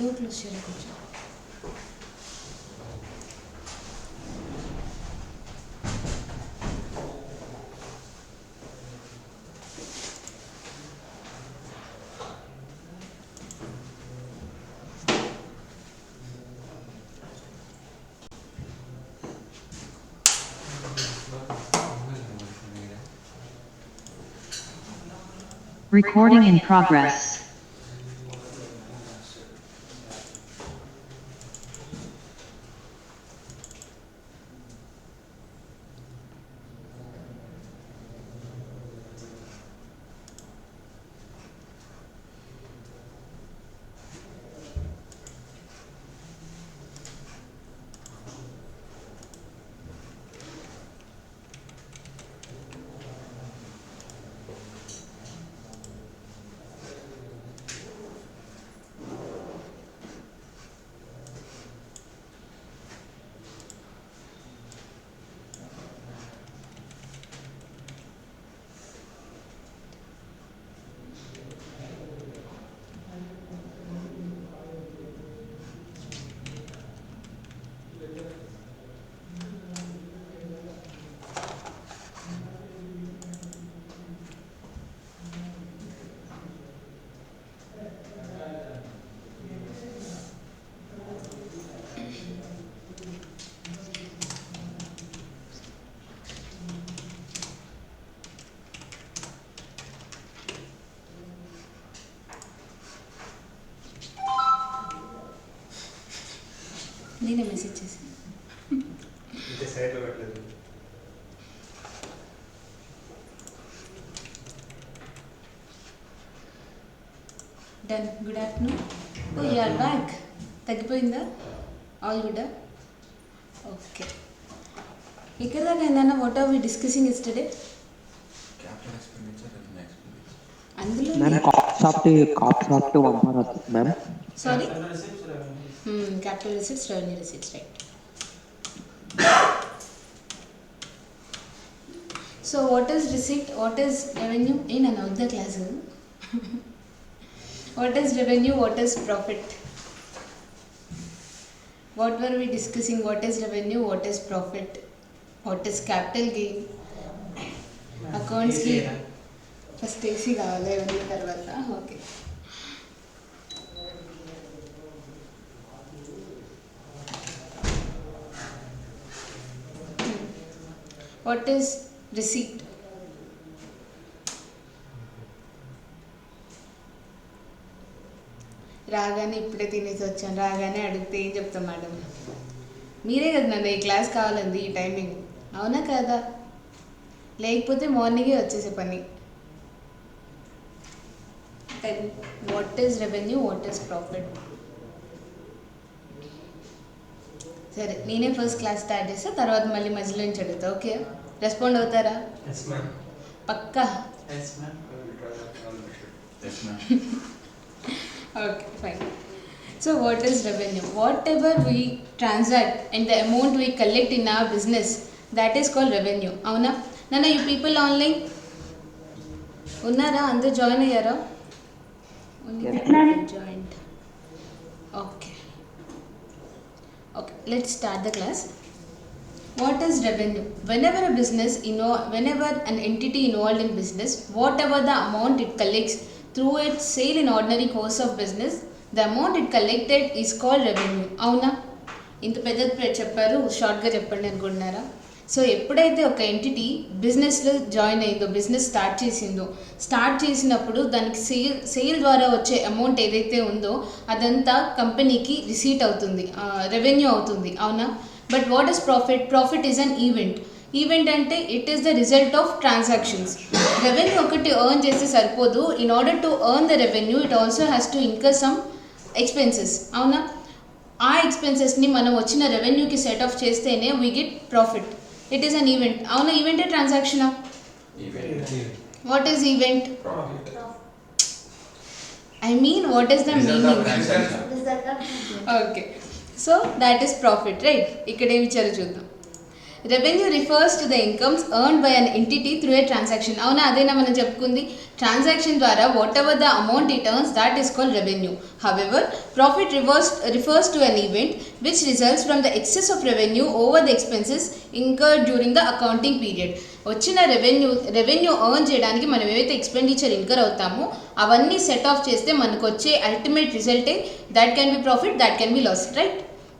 Door close చేయాలి కొంచెం. Recording in progress. నేనే మెసేజ్ చేశాను. Done. Good afternoon. Oh you are back. తగ్గిపోయిందా? All good? ఓకే. ఇక్కడ దాకా ఏందన్నా what are we discussing yesterday? అందులో sorry capital receipts, revenue receipts, right? So what is receipt, what is revenue in another class? What is revenue, what is profit? What were we discussing? What is revenue, what is profit, what is capital gain? Accounts ki first AC kavali evani tarvata. Okay. What is receipt? రాగానే ఇప్పుడే తినేసి వచ్చాను, రాగానే అడిగితే ఏం చెప్తాం madam? మీరే కదా నన్ను ఈ క్లాస్ కావాలండి ఈ టైమింగ్, అవునా కదా? లేకపోతే మార్నింగే వచ్చేసే పని. What is revenue, what is profit? సరే, నేనే ఫస్ట్ క్లాస్ స్టార్ట్ చేస్తా, తర్వాత మళ్ళీ మధ్యలో నుంచి అడుగుతా. ఓకే, రెస్పాండ్ అవుతారా? పక్కా? Okay, fine. So what is revenue? Whatever we transact and the amount we collect in our business, that is called revenue. అవునా? నన్ను యూ పీపుల్ ఆన్లైన్ ఉన్నారా? అందరూ జాయిన్ అయ్యారా? Joined. Okay. Okay, let's start the class. What is revenue? Whenever an entity involved in business, whatever the amount it collects through its sale in ordinary course of business, the amount it collected is called revenue. అవునా? ఇంత పెద్ద చెప్పారు, షార్ట్గా చెప్పండి అనుకుంటున్నారా? So ఎప్పుడైతే ఒక entity బిజినెస్లో జాయిన్ అయిందో, బిజినెస్ స్టార్ట్ చేసినప్పుడు దానికి సేల్ ద్వారా వచ్చే అమౌంట్ ఏదైతే ఉందో అదంతా కంపెనీకి రిసీట్ అవుతుంది, రెవెన్యూ అవుతుంది. అవునా? But what is profit? Profit is an event అంటే it is the result of transactions. Revenue ఒకటి ఎర్న్ చేస్తే సరిపోదు. In order to earn the revenue it also has to incur some expenses. అవునా? ఆ ఎక్స్పెన్సెస్ని మనం వచ్చిన రెవెన్యూకి సెట్ ఆఫ్ చేస్తేనే we get profit. It is an event. అవునా? Event transaction? What is event? I mean, what is the meaning? Okay, so that is profit, right? ఇక్కడ ఏమి ఇచ్చారో చూద్దాం. Revenue refers to the incomes earned by an entity through a transaction. అవునా, అదేనా మనం చెప్పుకుంది. Transaction ద్వారా what ever the amount it earns that is called revenue. However profit refers to an event which results from the excess of revenue over the expenses incurred during the accounting period. వచ్చిన revenue earn చేయడానికి మనం ఏవైతే expenditure incur అవుతామో అవన్నీ set of చేస్తే మనకు వచ్చే ultimate రిజల్టే that can be profit, that can be loss, right.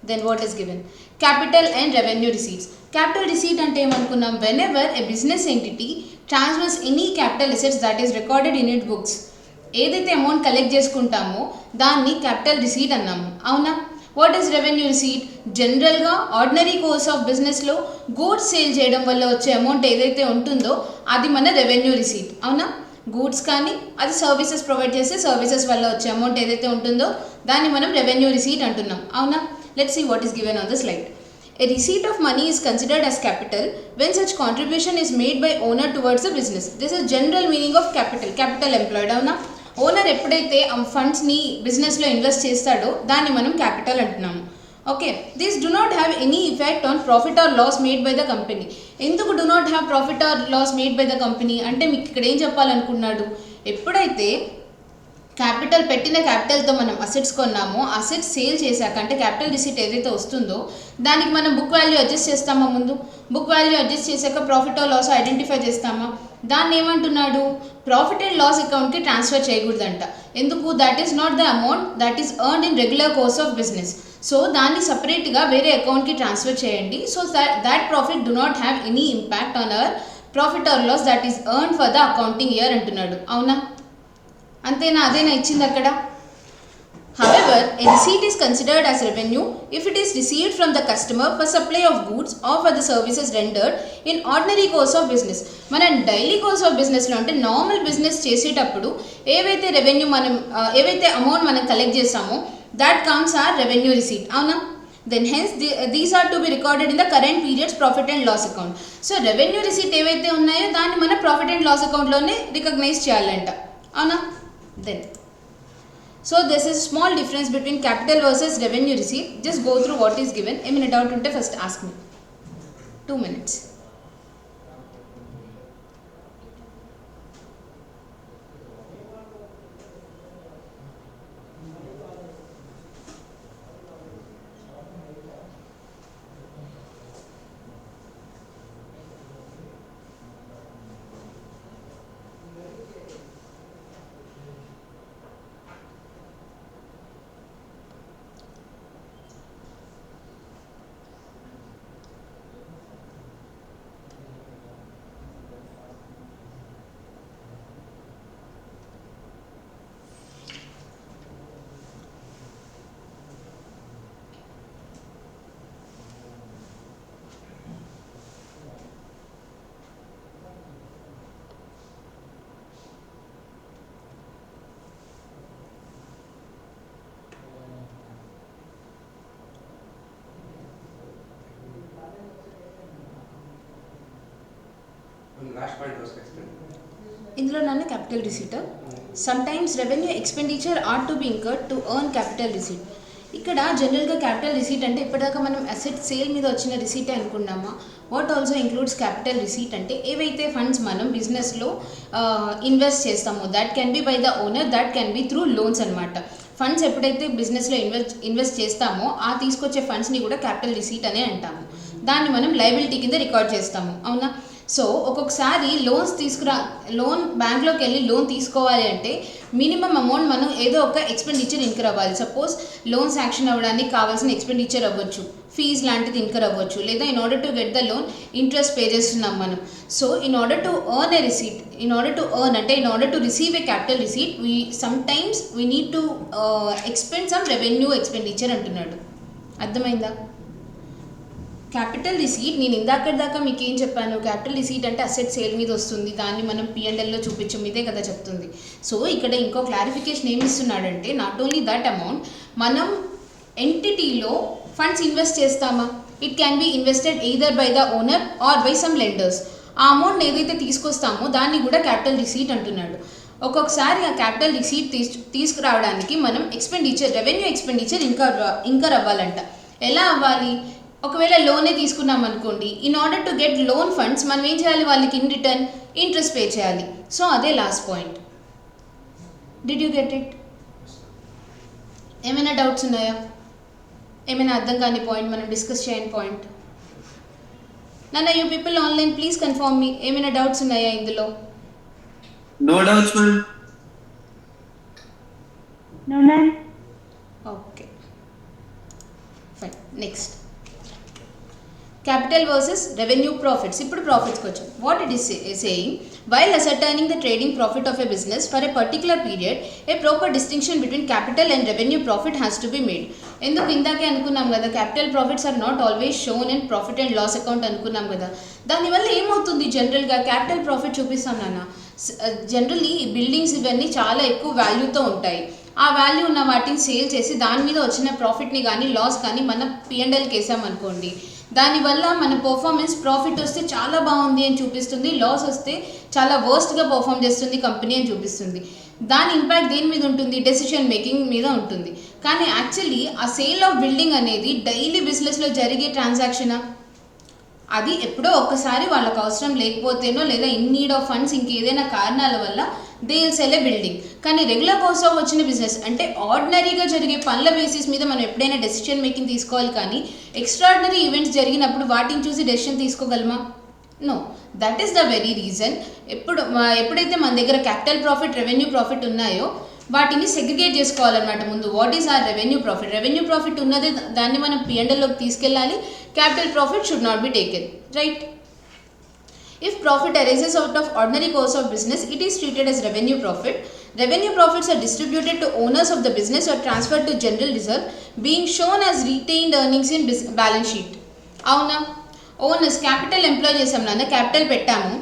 Then what is given? Capital and revenue receipts. Capital receipt అంటే ఏమనుకున్నాం? Whenever a business entity transfers any capital assets that is recorded in it books. ఏదైతే amount collect చేసుకుంటామో దాన్ని capital receipt అన్నాము. అవునా. What is revenue receipt? జనరల్గా ordinary course of బిజినెస్లో goods sale చేయడం వల్ల వచ్చే అమౌంట్ ఏదైతే ఉంటుందో అది మన రెవెన్యూ రిసీట్. అవునా. గూడ్స్ కానీ అది సర్వీసెస్ ప్రొవైడ్ చేస్తే సర్వీసెస్ వల్ల వచ్చే అమౌంట్ ఏదైతే ఉంటుందో దాన్ని మనం రెవెన్యూ రిసీట్ అంటున్నాం. అవునా. Let's see what is given on the slide. A receipt of money is considered as capital when such contribution is made by owner towards the business. This is general meaning of capital. Capital employed. అవునా. Owner ఎప్పుడైతే ఆ ఫండ్స్ని బిజినెస్లో invest చేస్తాడో దాన్ని మనం capital అంటున్నాము. Okay. This do not have any effect on profit or loss made by the company. ఎందుకు do not have profit or loss made by the company అంటే మీకు ఇక్కడ ఏం చెప్పాలనుకున్నాడు? ఎప్పుడైతే క్యాపిటల్ పెట్టిన క్యాపిటల్తో మనం అసెట్స్ కొన్నామో అసెట్స్ సేల్ చేశాక అంటే క్యాపిటల్ రిసీట్ ఏదైతే వస్తుందో దానికి మనం బుక్ వాల్యూ అడ్జస్ట్ చేస్తామా? ముందు బుక్ వాల్యూ అడ్జస్ట్ చేశాక ప్రాఫిట్ ఆర్ లాస్ ఐడెంటిఫై చేస్తామా? దాన్ని ఏమంటున్నాడు? ప్రాఫిట్ అండ్ లాస్ అకౌంట్కి ట్రాన్స్ఫర్ చేయకూడదంట. ఎందుకు? That is not the amount that is earned in regular course of business. So దాన్ని సపరేట్గా వేరే అకౌంట్కి ట్రాన్స్ఫర్ చేయండి. So that profit do not have any impact on our profit or loss that is earned for the accounting year అంటున్నాడు. అవునా. అంతేనా? అదేనా ఇచ్చింది అక్కడ. However, a receipt is considered as revenue if it is received from the customer for supply of goods or for the services rendered in ordinary course of business. మనం daily course of బిజినెస్లో అంటే normal business చేసేటప్పుడు ఏవైతే revenue మనం ఏవైతే amount మనం collect చేస్తామో that comes our revenue receipt. అవునా. Then hence these are to be recorded in the current period's profit and loss account. So revenue receipt ఏవైతే ఉన్నాయో దాన్ని మన ప్రాఫిట్ అండ్ లాస్ అకౌంట్లోనే రికగ్నైజ్ చేయాలంట. అవునా. Then so this is small difference between capital versus revenue receipt. Just go through what is given. Any doubt unte first ask me. 2 minutes. ఇందులో నన్ను capital receipt. Sometimes revenue expenditure are to be incurred to earn capital receipt. ఇక్కడ జనరల్గా capital receipt అంటే ఇప్పటిదాకా మనం asset sale మీద వచ్చిన రిసీటే అనుకున్నామా? What also includes capital receipt అంటే ఏవైతే ఫండ్స్ మనం బిజినెస్లో ఇన్వెస్ట్ చేస్తామో that can be by the owner, that can be through loans అనమాట. ఫండ్స్ ఎప్పుడైతే బిజినెస్లో ఇన్వెస్ట్ చేస్తామో ఆ తీసుకొచ్చే ఫండ్స్ని కూడా క్యాపిటల్ రిసీట్ అనే అంటాము. దాన్ని మనం లయబిలిటీ కింద రికార్డ్ చేస్తాము. అవునా. సో ఒక్కొక్కసారి లోన్ బ్యాంక్లోకి వెళ్ళి లోన్ తీసుకోవాలి అంటే మినిమం అమౌంట్ మనం ఏదో ఒక ఎక్స్పెండిచర్ ఇన్కర్ అవ్వాలి. సపోజ్ లోన్ శాంక్షన్ అవ్వడానికి కావాల్సిన ఎక్స్పెండిచర్ అవ్వచ్చు, ఫీజ్ లాంటిది ఇన్కర్ అవ్వచ్చు, లేదా in order to get the loan interest pay చేస్తున్నాం మనం. So in order to earn a receipt, in order to receive a capital receipt sometimes we need to expend some revenue expenditure అంటున్నాడు. అర్థమైందా? Capital receipt నేను ఇందాక మీకు ఏం చెప్పాను? Capital receipt అంటే అసెట్ సేల్ మీద వస్తుంది, దాన్ని మనం P&Lలో చూపించం ఇదే కదా చెప్తుంది. సో ఇక్కడ ఇంకో క్లారిఫికేషన్ ఏమి ఇస్తున్నాడంటే నాట్ ఓన్లీ దట్ అమౌంట్ మనం ఎంటిటీలో ఫండ్స్ ఇన్వెస్ట్ చేస్తామా, it can be invested either by the owner are by some lenders. ఆ అమౌంట్ ఏదైతే తీసుకొస్తామో దాన్ని కూడా క్యాపిటల్ రిసీట్ అంటున్నాడు. ఒక్కొక్కసారి ఆ క్యాపిటల్ రిసీట్ తీసుకురావడానికి మనం రెవెన్యూ ఎక్స్పెండిచర్ ఇంకర్ అవ్వాలంట. ఎలా అవ్వాలి? ఒకవేళ లోనే తీసుకున్నాం అనుకోండి, in order to get loan funds మనం ఏం చేయాలి, వాళ్ళకి ఇన్ రిటర్న్ ఇంట్రెస్ట్ పే చేయాలి. సో అదే last point. Did you get it? ఏమైనా డౌట్స్ ఉన్నాయా? ఏమైనా అర్థం కాని పాయింట్, మనం డిస్కస్ చేయని పాయింట్? నాన్న, you people online please confirm me, ఏమైనా డౌట్స్ ఉన్నాయా ఇందులో? No doubts ma'am. No ma'am. Okay fine. Next capital versus revenue profits. ఇప్పుడు ప్రాఫిట్స్కి వచ్చాం. What it is saying, while ascertaining the trading profit of a business for a particular period, a proper distinction between capital and revenue profit has to be made. ఎందుకు ఇందాకే అనుకున్నాం కదా, capital profits are not always shown in profit and loss account అనుకున్నాం కదా. దానివల్ల ఏమవుతుంది, జనరల్గా capital profit చూపిస్తాం నాన్న, జనరల్లీ బిల్డింగ్స్ ఇవన్నీ చాలా ఎక్కువ వాల్యూతో ఉంటాయి. ఆ వాల్యూ ఉన్న వాటిని సేల్ చేసి దాని మీద వచ్చిన ప్రాఫిట్ని కానీ లాస్ కానీ మన P&Lకి వేసామనుకోండి, దానివల్ల మన పర్ఫార్మెన్స్ ప్రాఫిట్ వస్తే చాలా బాగుంది అని చూపిస్తుంది, లాస్ వస్తే చాలా వర్స్ట్గా పర్ఫామ్ చేస్తుంది కంపెనీ అని చూపిస్తుంది. దాని ఇంపాక్ట్ దేని మీద ఉంటుంది, డెసిషన్ మేకింగ్ మీద ఉంటుంది. కానీ యాక్చువల్లీ ఆ సేల్ ఆఫ్ బిల్డింగ్ అనేది డైలీ బిజినెస్లో జరిగే ట్రాన్సాక్షనా? అది ఎప్పుడో ఒక్కసారి వాళ్ళకి అవసరం లేకపోతేనో లేదా ఇన్ నీడ్ ఆఫ్ ఫండ్స్ ఇంకేదైనా కారణాల వల్ల they will sell A building. కానీ రెగ్యులర్ కోర్స్ ఆఫ్ వచ్చిన బిజినెస్ అంటే ఆర్డినరీగా జరిగే పనుల బేసిస్ మీద మనం ఎప్పుడైనా డెసిషన్ మేకింగ్ తీసుకోవాలి. కానీ ఎక్స్ట్రాడినరీ ఈవెంట్స్ జరిగినప్పుడు వాటిని చూసి డెసిషన్ తీసుకోగలమా? No. That is the very reason ఎప్పుడైతే మన దగ్గర క్యాపిటల్ ప్రాఫిట్, రెవెన్యూ ప్రాఫిట్ ఉన్నాయో వాటిని సెగ్రిగేట్ చేసుకోవాలన్నమాట. ముందు what is our revenue profit, revenue profit ఉన్నదే దాన్ని మనం P&Lలోకి తీసుకెళ్ళాలి. Capital profit should not be taken, right? If profit arises out of ordinary course of business, it is treated as revenue profit. Revenue profits are distributed to owners of the business or transferred to general reserve, being shown as retained earnings in balance sheet. అవునా? Owners capital employee చేసాం నాన్న, capital పెట్టాము,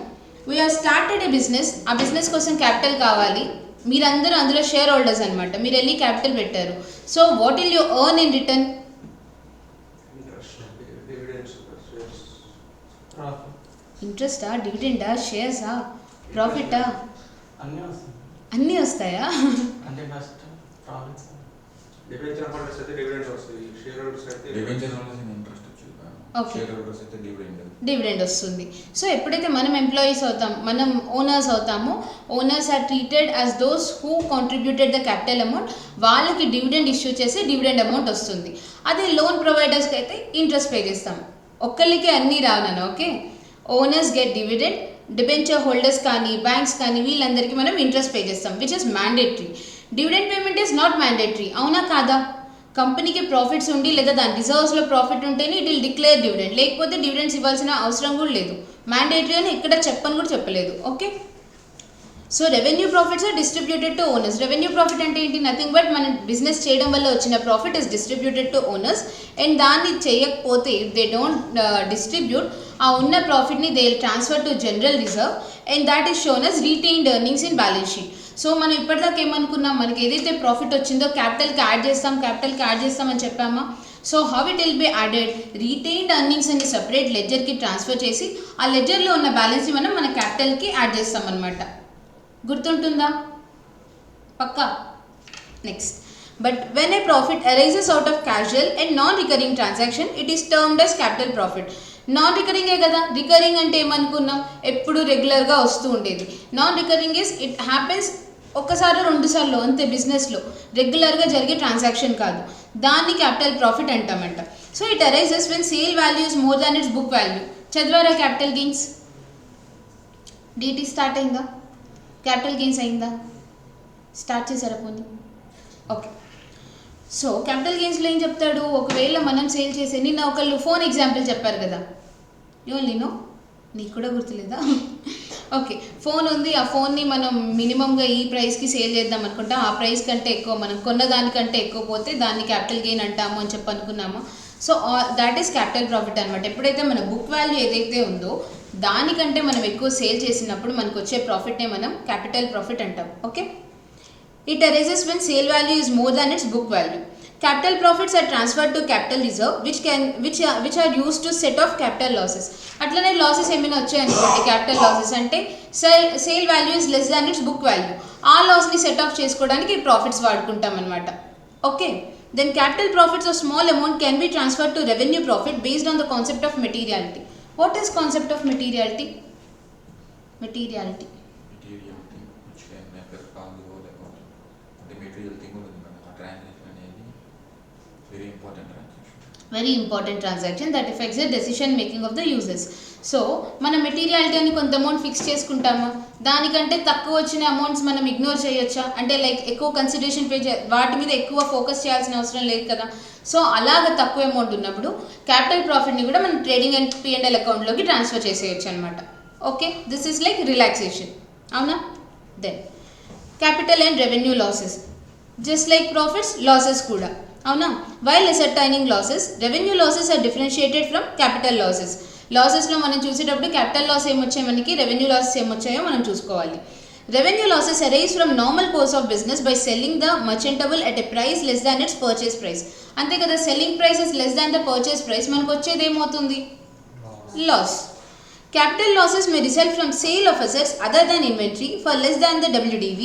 we have started a business. ఆ business కోసం capital కావాలి, మీరందరూ అందులో share holders అనమాట, మీరు వెళ్ళి క్యాపిటల్ పెట్టారు. So what will you earn in return? ఇంట్రెస్టా, డివిడెండా, షేర్సా, ప్రాఫిటా? అన్నీ వస్తాయా? డివిడెండ్ వస్తుంది. సో ఎప్పుడైతే మనం ఎంప్లాయీస్ అవుతాం, మనం ఓనర్స్ అవుతామో, owners are treated as those who contributed the capital amount. వాళ్ళకి డివిడెండ్ ఇష్యూ చేసి డివిడెండ్ అమౌంట్ వస్తుంది. అదే లోన్ ప్రొవైడర్స్కి అయితే ఇంట్రెస్ట్ పే చేస్తాం. ఒక్కళ్ళకి అన్నీ రావునాను, okay? Owners get dividend, debenture holders కానీ బ్యాంక్స్ కానీ వీళ్ళందరికీ మనం ఇంట్రెస్ట్ పే చేస్తాం, which is mandatory. Dividend payment is not mandatory, అవునా కాదా? కంపెనీకి ప్రాఫిట్స్ ఉండి లేదా దాని రిజర్వ్స్లో ప్రాఫిట్ ఉంటేనే ఇట్ విల్ డిక్లేర్ డివిడెండ్, లేకపోతే డివిడెండ్స్ ఇవ్వాల్సిన అవసరం కూడా లేదు. మ్యాండేటరీ అని ఎక్కడ చెప్పని కూడా చెప్పలేదు, okay? So revenue profits are distributed to owners. Revenue profit అంటే ఏంటి? నథింగ్ బట్ మనం బిజినెస్ చేయడం వల్ల వచ్చిన profit is distributed to owners. And దాన్ని చేయకపోతే ఇఫ్ దే డోంట్ డిస్ట్రిబ్యూట్, ఆ ఉన్న ప్రాఫిట్ని they will transfer to general reserve and that is shown as retained earnings in balance sheet. So మనం ఇప్పటిదాకా ఏమనుకున్నాం, మనకి ఏదైతే ప్రాఫిట్ వచ్చిందో క్యాపిటల్కి యాడ్ చేస్తాం అని చెప్పామా? So how it will be added? Retained earnings అని సపరేట్ లెడ్జర్కి ట్రాన్స్ఫర్ చేసి ఆ లెడ్జర్లో ఉన్న బ్యాలెన్స్ని మనం మన క్యాపిటల్కి యాడ్ చేస్తాం అనమాట. గుర్తుంటుందా? పక్కా. Next, but when a profit arises out of casual and non recurring transaction, it is termed as capital profit. Non రికరింగే కదా, రికరింగ్ అంటే ఏమనుకున్నాం, ఎప్పుడు రెగ్యులర్గా వస్తూ ఉండేది. Non recurring is it happens ఒక్కసారి 2 సార్లు అంతే, బిజినెస్లో రెగ్యులర్గా జరిగే ట్రాన్సాక్షన్ కాదు, దాన్ని క్యాపిటల్ ప్రాఫిట్ అంటామంట. So it arises when sale value is more than its book value. చదివారా క్యాపిటల్ గెయిన్స్? డిటి స్టార్ట్ అయిందా? క్యాపిటల్ గెయిన్స్ అయిందా? స్టార్ట్ చేశారా పోనీ? ఓకే. సో క్యాపిటల్ గెయిన్స్లో ఏం చెప్తాడు, ఒకవేళ మనం సేల్ చేసే, నిన్న ఒకళ్ళు ఫోన్ ఎగ్జాంపుల్ చెప్పారు కదా, యూనో నీకు కూడా గుర్తులేదా? ఓకే, ఫోన్ ఉంది, ఆ ఫోన్ని మనం మినిమంగా ఈ ప్రైస్కి సేల్ చేద్దాం అనుకుంటాం, ఆ ప్రైస్ కంటే ఎక్కువ మనం కొన్న దానికంటే ఎక్కువ పోతే దాన్ని క్యాపిటల్ గెయిన్ అంటాము అని చెప్పి అనుకున్నాము. So that is capital profit అనమాట. ఎప్పుడైతే మన బుక్ వాల్యూ ఏదైతే ఉందో దానికంటే మనం ఎక్కువ సేల్ చేసినప్పుడు మనకు వచ్చే ప్రాఫిట్నే మనం క్యాపిటల్ ప్రాఫిట్ అంటాం, okay? It arises when sale value is more than its book value. Capital profits are transferred to capital reserve, which are used to set off capital losses. అట్లనే లాసెస్ ఏమైనా వచ్చాయనుకోండి, capital losses అంటే sale value is less than its book value, ఆ లాస్ని set of చేసుకోవడానికి profits వాడుకుంటాం అనమాట, okay? then capital profits of small amount can be transferred to revenue profit based on the concept of materiality. What is concept of materiality? Materiality. Materiality, which can make a cargo or the material thing or the transaction very important transaction. Very important transaction that affects the decision making of the users. So మన materiality అని కొంత amount fix చేసుకుంటామా, దానికంటే తక్కువ వచ్చిన amounts మనం ignore చేయొచ్చా? అంటే like ఎక్కువ కన్సిడరేషన్ వాటి మీద ఎక్కువ ఫోకస్ చేయాల్సిన అవసరం లేదు కదా. సో అలాగ తక్కువ అమౌంట్ ఉన్నప్పుడు క్యాపిటల్ ప్రాఫిట్ని కూడా మనం ట్రేడింగ్ అండ్ P&L అకౌంట్లోకి ట్రాన్స్ఫర్ చేసేయచ్చు అనమాట. Okay, this is like relaxation, అవునా? Then capital and revenue losses, just like profits losses కూడా, అవునా? While ascertaining losses, revenue losses are differentiated from capital losses. లాసెస్లో మనం చూసేటప్పుడు క్యాపిటల్ లాస్ ఏమొచ్చాయి మనకి, రెవెన్యూ లాసెస్ ఏమొచ్చాయో మనం చూసుకోవాలి. Revenue losses arise from normal course of business by selling the merchantable at a price less than its purchase price. అంతే కదా, selling price is less than the purchase price, మనకు వచ్చేది ఏమవుతుంది? Loss. Capital losses may result from sale of assets other than inventory for less than the WDV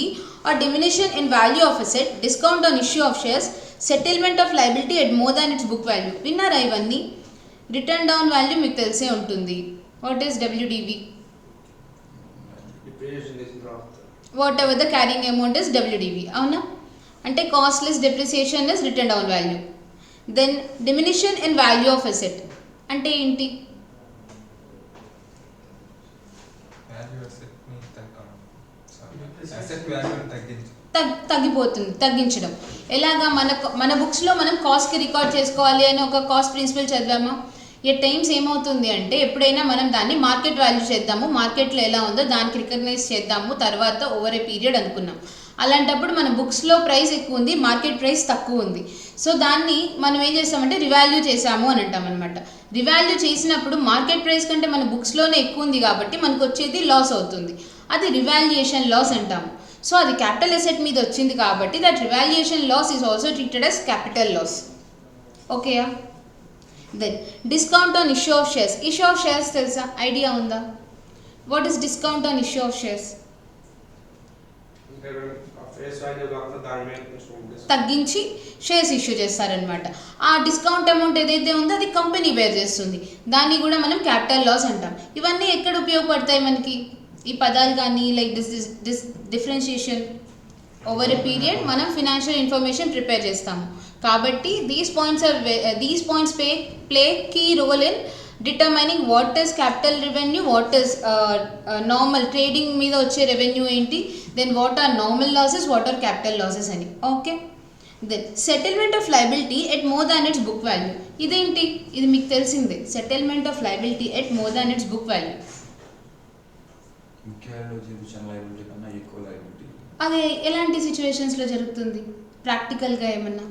or diminution in value of asset, discount on issue of shares, settlement of liability at more than its book value. విన్నారా ఇవన్నీ? Return down value మీకు తెలిసే ఉంటుంది. What is WDV? Whatever the carrying amount is WDV, అవునా? అంటే cost less depreciation is written down value. Then diminution in value of asset అంటే ఏంటి? తగ్గిపోతుంది, తగ్గించడం. ఎలాగా? మన బుక్స్లో మనం కాస్ట్కి రికార్డ్ చేసుకోవాలి అని ఒక కాస్ట్ ప్రిన్సిపల్ చదివామా? ఎట్ టైమ్స్ ఏమవుతుంది అంటే ఎప్పుడైనా మనం దాన్ని మార్కెట్ వాల్యూ చేద్దాము, మార్కెట్లో ఎలా ఉందో దానికి రికగ్నైజ్ చేద్దాము తర్వాత ఓవర్ ఏ పీరియడ్ అనుకున్నాం. అలాంటప్పుడు మన బుక్స్లో ప్రైస్ ఎక్కువ ఉంది, మార్కెట్ ప్రైస్ తక్కువ ఉంది. సో దాన్ని మనం ఏం చేస్తామంటే రివాల్యూ చేసాము అని అంటాం అనమాట. రివాల్యూ చేసినప్పుడు మార్కెట్ ప్రైస్ కంటే మన బుక్స్లోనే ఎక్కువ ఉంది కాబట్టి మనకు వచ్చేది లాస్ అవుతుంది. అది రివాల్యుయేషన్ లాస్ అంటాము. సో అది క్యాపిటల్ అసెట్ మీద వచ్చింది కాబట్టి that revaluation loss is also treated as capital loss. ఓకేయా? Then discount on issue of shares. Issue of shares తెలుసా? ఐడియా ఉందా? What is discount on issue of shares? తగ్గించి shares issue చేస్తారనమాట. ఆ డిస్కౌంట్ అమౌంట్ ఏదైతే ఉందో అది కంపెనీ బేర్ చేస్తుంది, దాన్ని కూడా మనం క్యాపిటల్ లాస్ అంటాం. ఇవన్నీ ఎక్కడ ఉపయోగపడతాయి మనకి? ఈ పదాలు కానీ like differentiation over a period మనం ఫినాన్షియల్ ఇన్ఫర్మేషన్ ప్రిపేర్ చేస్తాము కాబట్టి these points play key role in determining what is capital revenue, what is normal trading మీద వచ్చే రెవెన్యూ ఏంటి, then what are normal losses, what are capital losses అని. Okay, then settlement of liability at more than its book value. ఇదేంటి? ఇది మీకు తెలిసిందే, settlement of liability at more than its book value. అది ఎలాంటి సిచ్యువేషన్స్లో జరుగుతుంది? ప్రాక్టికల్గా ఏమన్నా?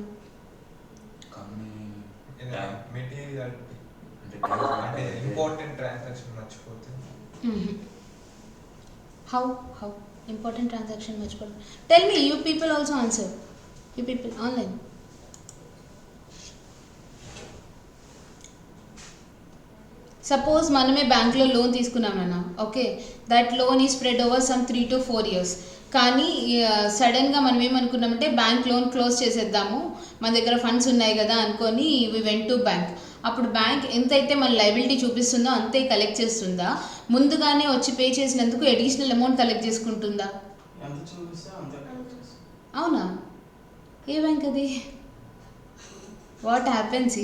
ఇంపార్టెంట్ ట్రాన్సాక్షన్ మర్చిపోతే. హౌ ఇంపార్టెంట్ ట్రాన్సాక్షన్ మర్చిపోతే? Tell me, you people also answer, you people online. Suppose మనమే బ్యాంక్లో లోన్ తీసుకున్నామన్నా, ఓకే, దట్ లోన్ ఈ spread over some 3 to 4 years. కానీ సడన్గా మనం ఏమనుకున్నామంటే బ్యాంక్ లోన్ క్లోజ్ చేసేద్దాము, మన దగ్గర ఫండ్స్ ఉన్నాయి కదా అనుకొని వి వెంట్ టు బ్యాంక్. అప్పుడు బ్యాంక్ ఎంతైతే మన లయబిలిటీ చూపిస్తుందో అంతే కలెక్ట్ చేస్తుందా, ముందుగానే వచ్చి పే చేసినందుకు అడిషనల్ అమౌంట్ కలెక్ట్ చేసుకుంటుందా? అవునా? ఏ బ్యాంక్ అది? What happens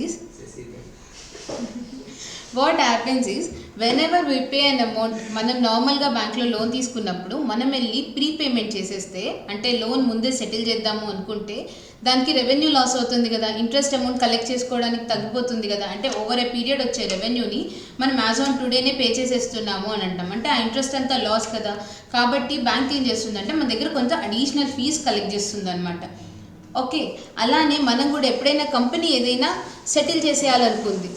is whenever we pay an amount, మనం నార్మల్గా బ్యాంక్లో లోన్ తీసుకున్నప్పుడు మనం వెళ్ళి ప్రీపేమెంట్ చేసేస్తే, అంటే లోన్ ముందే సెటిల్ చేద్దాము అనుకుంటే దానికి రెవెన్యూ లాస్ అవుతుంది కదా, ఇంట్రెస్ట్ అమౌంట్ కలెక్ట్ చేసుకోవడానికి తగ్గిపోతుంది కదా. అంటే ఓవర్ ఏ పీరియడ్ వచ్చే రెవెన్యూని మనం యాజ్ ఆన్ టుడేనే పే చేసేస్తున్నాము అని అంటాం. అంటే ఆ ఇంట్రెస్ట్ అంతా లాస్ కదా. కాబట్టి బ్యాంక్ ఏం చేస్తుందంటే మన దగ్గర కొంత అడిషనల్ ఫీజ్ కలెక్ట్ చేస్తుంది అనమాట. ఓకే, అలానే మనం కూడా ఎప్పుడైనా కంపెనీ ఏదైనా సెటిల్ చేసేయాలనుకుంది,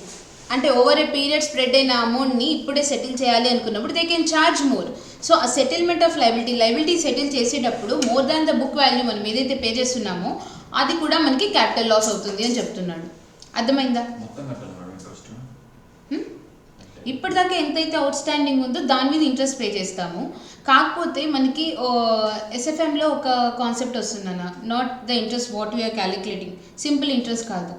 అంటే ఓవర్ ఏ పీరియడ్ స్ప్రెడ్ అయిన అమౌంట్ని ఇప్పుడే సెటిల్ చేయాలి అనుకున్నప్పుడు they can charge more. So ఆ సెటిల్మెంట్ ఆఫ్ లయబిలిటీ సెటిల్ చేసేటప్పుడు more than the book value మనం ఏదైతే పే చేస్తున్నామో అది కూడా మనకి క్యాపిటల్ లాస్ అవుతుంది అని చెప్తున్నాడు. అర్థమైందా? ఇప్పటిదాకా ఎంతైతే అవుట్ స్టాండింగ్ ఉందో దాని మీద ఇంట్రెస్ట్ పే చేస్తాము, కాకపోతే మనకి ఎస్ఎఫ్ఎంలో ఒక కాన్సెప్ట్ వస్తుందన్న, not the interest what we're calculating, simple interest కాదు,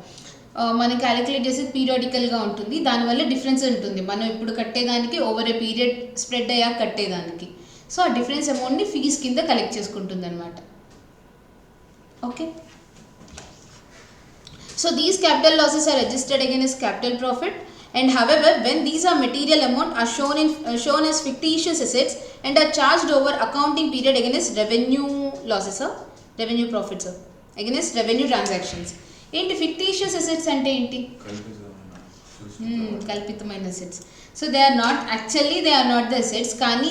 మనం క్యాలిక్యులేట్ చేసి పీరియాడికల్గా ఉంటుంది, దానివల్ల డిఫరెన్స్ ఉంటుంది మనం ఇప్పుడు కట్టేదానికి ఓవర్ ఏ పీరియడ్ స్ప్రెడ్ అయ్యాక కట్టేదానికి. సో ఆ డిఫరెన్స్ అమౌంట్ని ఫీజ్ కింద కలెక్ట్ చేసుకుంటుంది అనమాట. Okay, so these capital losses are registered against capital profit, and however when these are material amount are shown as fictitious assets and are charged over accounting period against revenue losses or revenue profits or against revenue transactions. ఏంటి fictitious assets అంటే ఏంటి? కల్పితమైన assets. So they are not actually they are not the assets, కానీ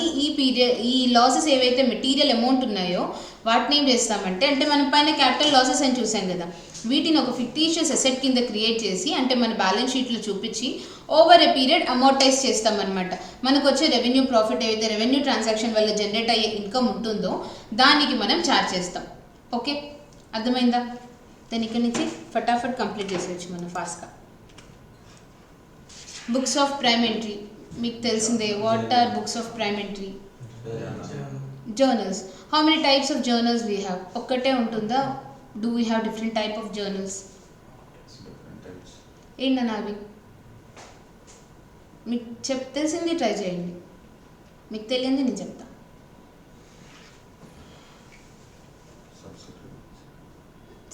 ఈ losses ఏవైతే material amount ఉన్నాయో వాటిని ఏం చేస్తామంటే, అంటే మనం పైన క్యాపిటల్ లాసెస్ అని చూసాం కదా, వీటిని ఒక ఫిక్టీషియస్ అసెట్ కింద క్రియేట్ చేసి అంటే మన బ్యాలెన్స్ షీట్లో చూపించి ఓవర్ ఏ పీరియడ్ అమౌంటైజ్ చేస్తామన్నమాట. మనకు వచ్చే రెవెన్యూ ప్రాఫిట్ ఏదైతే రెవెన్యూ ట్రాన్సాక్షన్ వల్ల జనరేట్ అయ్యే ఇన్కమ్ ఉంటుందో దానికి మనం ఛార్జ్ చేస్తాం. ఓకే, అర్థమైందా? దాని ఇక్కడ నుంచి ఫటాఫట్ కంప్లీట్ చేసేయచ్చు మనం ఫాస్ట్గా. బుక్స్ ఆఫ్ ప్రైమ్ ఎంట్రీ మీకు తెలిసిందే. What are books of prime entry? Journals. How many types of journals we have? ఒక్కటే ఉంటుందా? Do we have different type of journals? ఏంటన్నా అవి? మీకు తెలిసింది ట్రై చేయండి, మీకు తెలియంది నేను చెప్తా.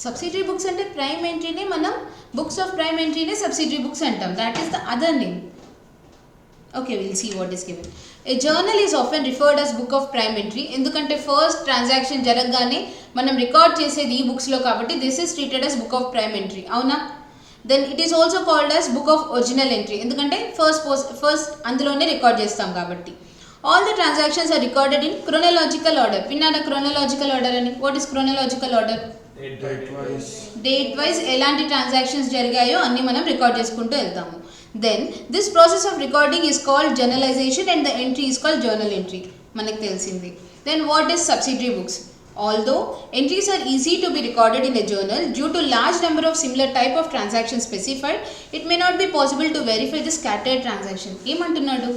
సబ్సిడరీ బుక్స్ అంటే ప్రైమ్ ఎంట్రీని మనం బుక్స్ ఆఫ్ ప్రైమ్ ఎంట్రీనే సబ్సిడరీ బుక్స్ అంటాం. That is the other name. Okay, will see what is given. A journal is often referred as book of prime entry, ఎందుకంటే ఫస్ట్ ట్రాన్సాక్షన్ జరగగానే మనం record చేసేది ఈ బుక్స్లో కాబట్టి this is treated as book of prime entry, అవునా? Then it is also called as book of original entry, ఎందుకంటే first అందులోనే రికార్డ్ చేస్తాం కాబట్టి. All the transactions are recorded in chronological order. విన్నారా క్రోనలాజికల్ ఆర్డర్ అని? What is chronological order? Date wise ఎలాంటి transactions జరిగాయో అన్ని మనం రికార్డ్ చేసుకుంటూ వెళ్తాము. Then this process of recording is called journalisation and the entry is called journal entry, మనకు తెలిసింది. Then what is subsidiary books? Although entries are easy to be recorded in a journal, due to large number of similar type of transactions specified, it may not be possible to verify the scattered transaction. ఏమంటున్నాడు?